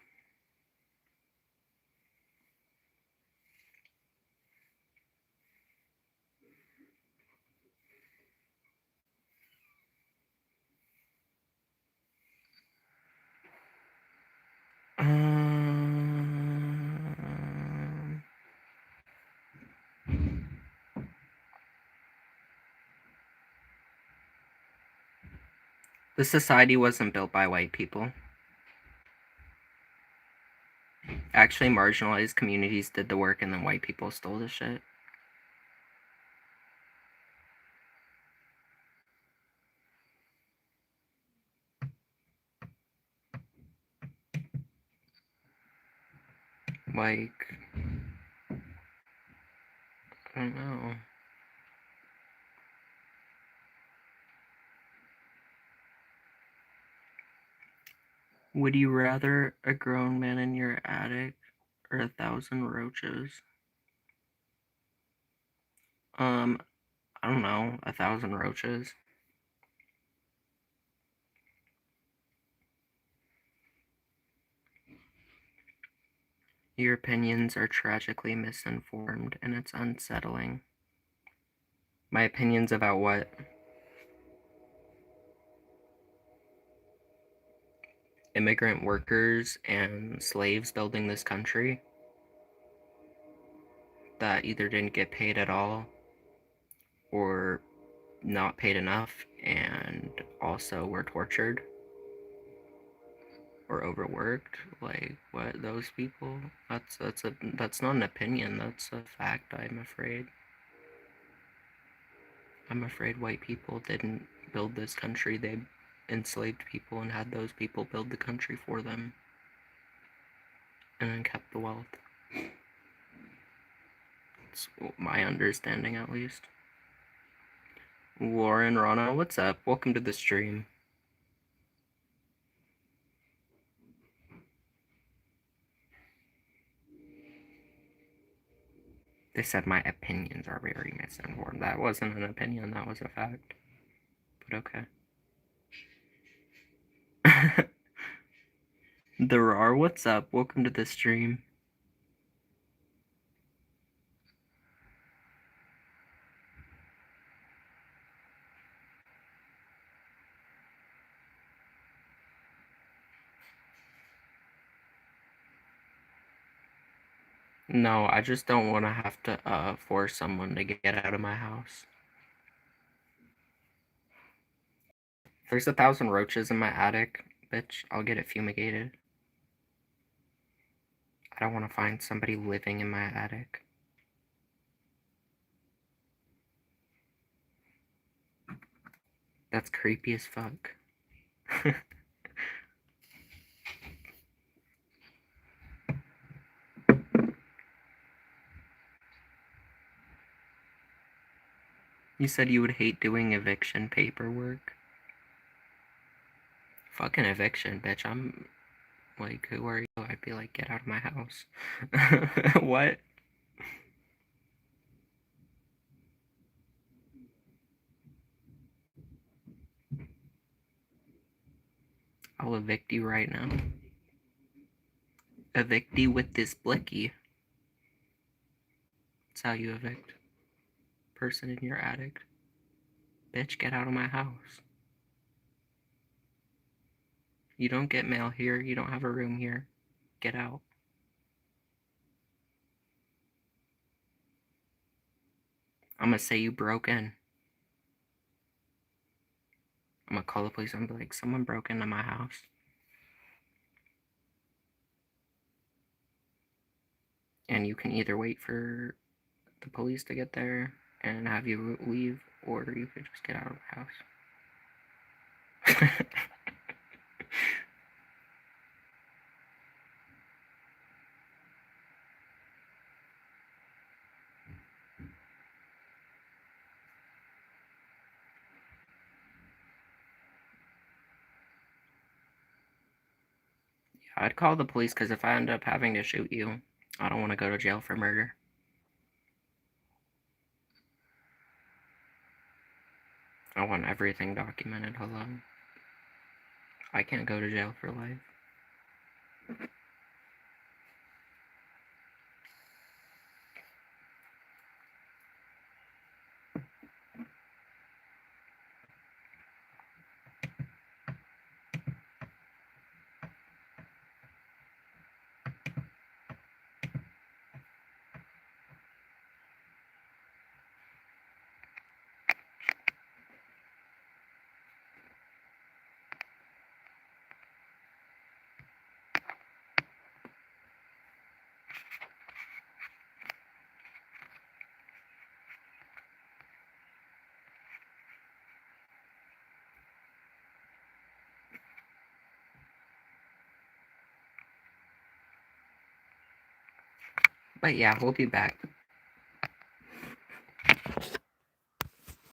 The society wasn't built by white people. Actually, marginalized communities did the work and then white people stole the shit. Like, I don't know. Would you rather a grown man in your attic or 1,000 roaches? I don't know, 1,000 roaches. Your opinions are tragically misinformed and it's unsettling. My opinions about what? Immigrant workers and slaves building this country that either didn't get paid at all or not paid enough and also were tortured. or overworked. Like, what, those people? That's not an opinion, that's a fact, I'm afraid. I'm afraid white people didn't build this country. They enslaved people and had those people build the country for them. And then kept the wealth. It's my understanding, at least. Lauren, Rana, what's up? Welcome to the stream. They said my opinions are very misinformed. That wasn't an opinion, that was a fact. But okay. There are, what's up? Welcome to the stream. No, I just don't want to have to force someone to get out of my house. If there's 1,000 roaches in my attic, bitch, I'll get it fumigated. I don't want to find somebody living in my attic. That's creepy as fuck. You said you would hate doing eviction paperwork? Fucking eviction, bitch. I'm like, who are you? I'd be like, get out of my house. What? I'll evict you right now. Evict you with this blicky. That's how you evict. Person in your attic. Bitch, get out of my house. You don't get mail here. You don't have a room here. Get out. I'm gonna say you broke in. I'm gonna call the police and be like, someone broke into my house. And you can either wait for the police to get there and have you leave, or you could just get out of the house. I'd call the police because if I end up having to shoot you, I don't want to go to jail for murder. I want everything documented. Hello. I can't go to jail for life. But yeah, we'll be back.